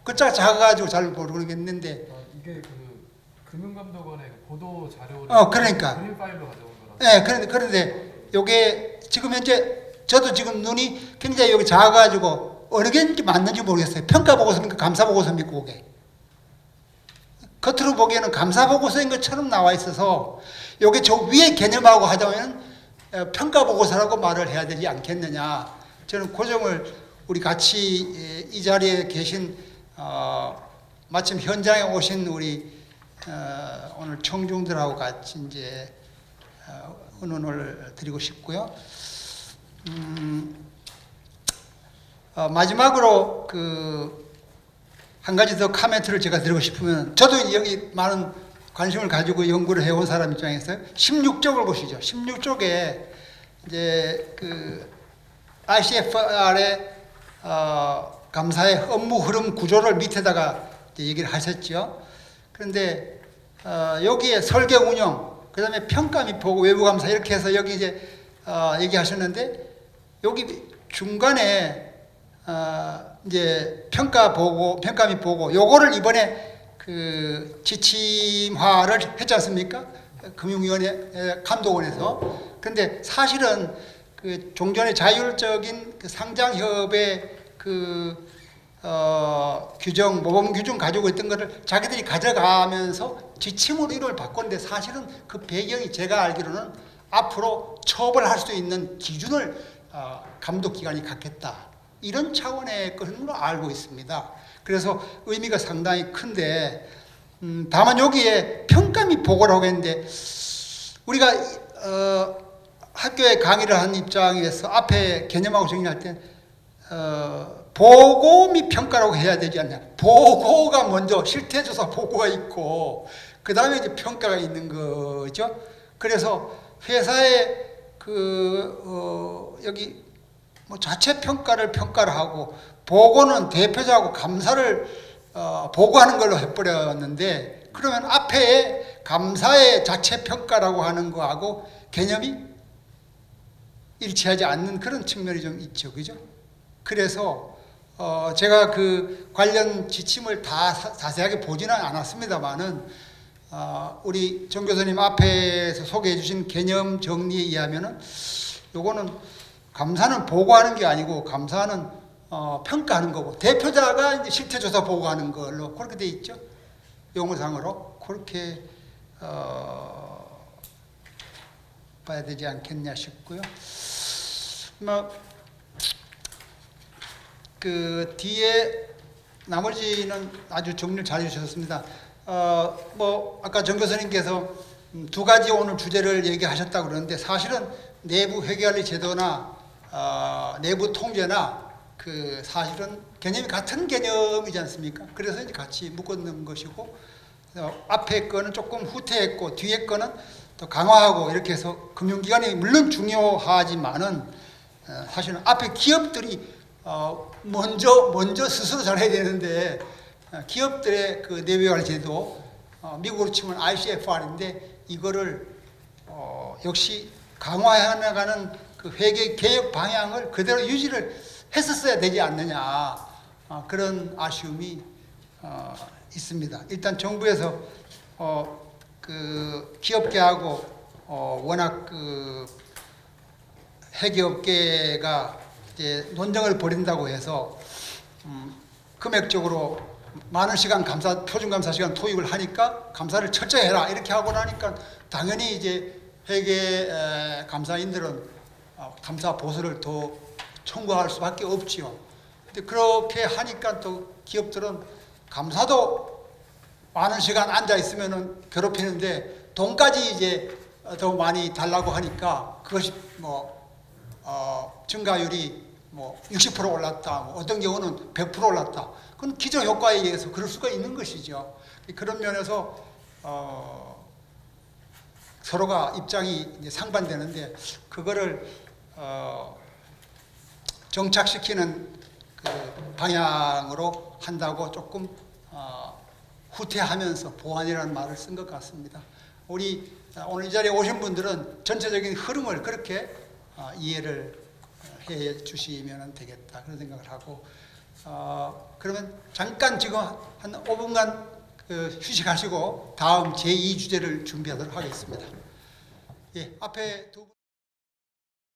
글자가 작아가지고 잘 모르겠는데. 이게 그 금융감독원의 보도 자료를 그러니까. 그림 파일로 가져온 거라서. 네, 그런데 요게 지금 현재 저도 지금 눈이 굉장히 여기 작아가지고 어느 게 맞는지 모르겠어요. 평가 보고서입니까? 감사 보고서입니까? 그게. 겉으로 보기에는 감사 보고서인 것처럼 나와 있어서 요게 저 위에 개념하고 하자면 평가 보고서라고 말을 해야 되지 않겠느냐. 저는 그 점을 우리 같이 이 자리에 계신 마침 현장에 오신 우리 오늘 청중들하고 같이 이제 의논을 드리고 싶고요. 마지막으로 그 한 가지 더 코멘트를 제가 드리고 싶으면, 저도 여기 많은 관심을 가지고 연구를 해온 사람 입장에서 16쪽을 보시죠. 16쪽에 이제 그 ICFR의 감사의 업무 흐름 구조를 밑에다가 이제 얘기를 하셨죠. 그런데 여기에 설계 운영, 그다음에 평가 및 보고 외부 감사 이렇게 해서 여기 이제 얘기하셨는데 여기 중간에 이제 평가 및 보고 요거를 이번에 그 지침화를 했지 않습니까? 금융위원회 감독원에서. 그런데 사실은 그 종전의 자율적인 그 상장협의 그 규정, 모범 규정 가지고 있던 것을 자기들이 가져가면서 지침으로 이름을 바꿨는데 사실은 그 배경이 제가 알기로는 앞으로 처벌할 수 있는 기준을 감독기관이 갖겠다. 이런 차원의 것으로 알고 있습니다. 그래서 의미가 상당히 큰데 다만 여기에 평가 및 보고라고 했는데 우리가 학교에 강의를 한 입장에서 앞에 개념하고 정리할 때 보고 및 평가라고 해야 되지 않냐. 보고가 먼저 실태조사 보고가 있고 그 다음에 이제 평가가 있는 거죠. 그래서 회사의 여기 뭐 자체 평가를 하고 보고는 대표자하고 감사를 보고하는 걸로 해버렸는데 그러면 앞에 감사의 자체 평가라고 하는 거하고 개념이 일치하지 않는 그런 측면이 좀 있죠, 그죠? 그래서 제가 그 관련 지침을 다 자세하게 보지는 않았습니다만은 우리 정 교수님 앞에서 소개해 주신 개념 정리에 의하면은 요거는 감사는 보고하는 게 아니고 감사는 평가하는 거고 대표자가 이제 실태조사 보고하는 걸로 그렇게 돼 있죠. 용어상으로 그렇게 봐야 되지 않겠냐 싶고요. 그 뒤에 나머지는 아주 정리를 잘 해주셨습니다. 아까 정 교수님께서 두 가지 오늘 주제를 얘기하셨다고 그러는데 사실은 내부 회계관리 제도나 내부 통제나 그 사실은 개념이 같은 개념이지 않습니까? 그래서 이제 같이 묶어놓은 것이고 앞에 거는 조금 후퇴했고 뒤에 거는 또 강화하고 이렇게 해서 금융기관이 물론 중요하지만은 사실은 앞에 기업들이 먼저 스스로 잘해야 되는데 기업들의 그 내부관리 제도 미국으로 치면 ICFR인데 이거를 역시 강화해 나가는 그 회계 개혁 방향을 그대로 유지를 했었어야 되지 않느냐 그런 아쉬움이 있습니다. 일단 정부에서 그 기업계하고 워낙 그 회계업계가 이제 논쟁을 벌인다고 해서 금액적으로 많은 시간 표준감사 시간 투입을 하니까 감사를 철저히 해라 이렇게 하고 나니까 당연히 이제 회계 감사인들은 감사 보수를 더 청구할 수밖에 없지요. 근데 그렇게 하니까 또 기업들은 감사도 많은 시간 앉아 있으면은 괴롭히는데 돈까지 이제 더 많이 달라고 하니까 그것이 증가율이 60% 올랐다, 어떤 경우는 100% 올랐다. 그건 기저 효과에 의해서 그럴 수가 있는 것이죠. 그런 면에서 서로가 입장이 이제 상반되는데 그거를 정착시키는 그 방향으로 한다고 조금 후퇴하면서 보완이라는 말을 쓴 것 같습니다. 우리 오늘 이 자리에 오신 분들은 전체적인 흐름을 그렇게 이해를 해 주시면 되겠다 그런 생각을 하고 그러면 잠깐 지금 한 5분간 휴식하시고 다음 제2주제를 준비하도록 하겠습니다. 예, 앞에 두 분.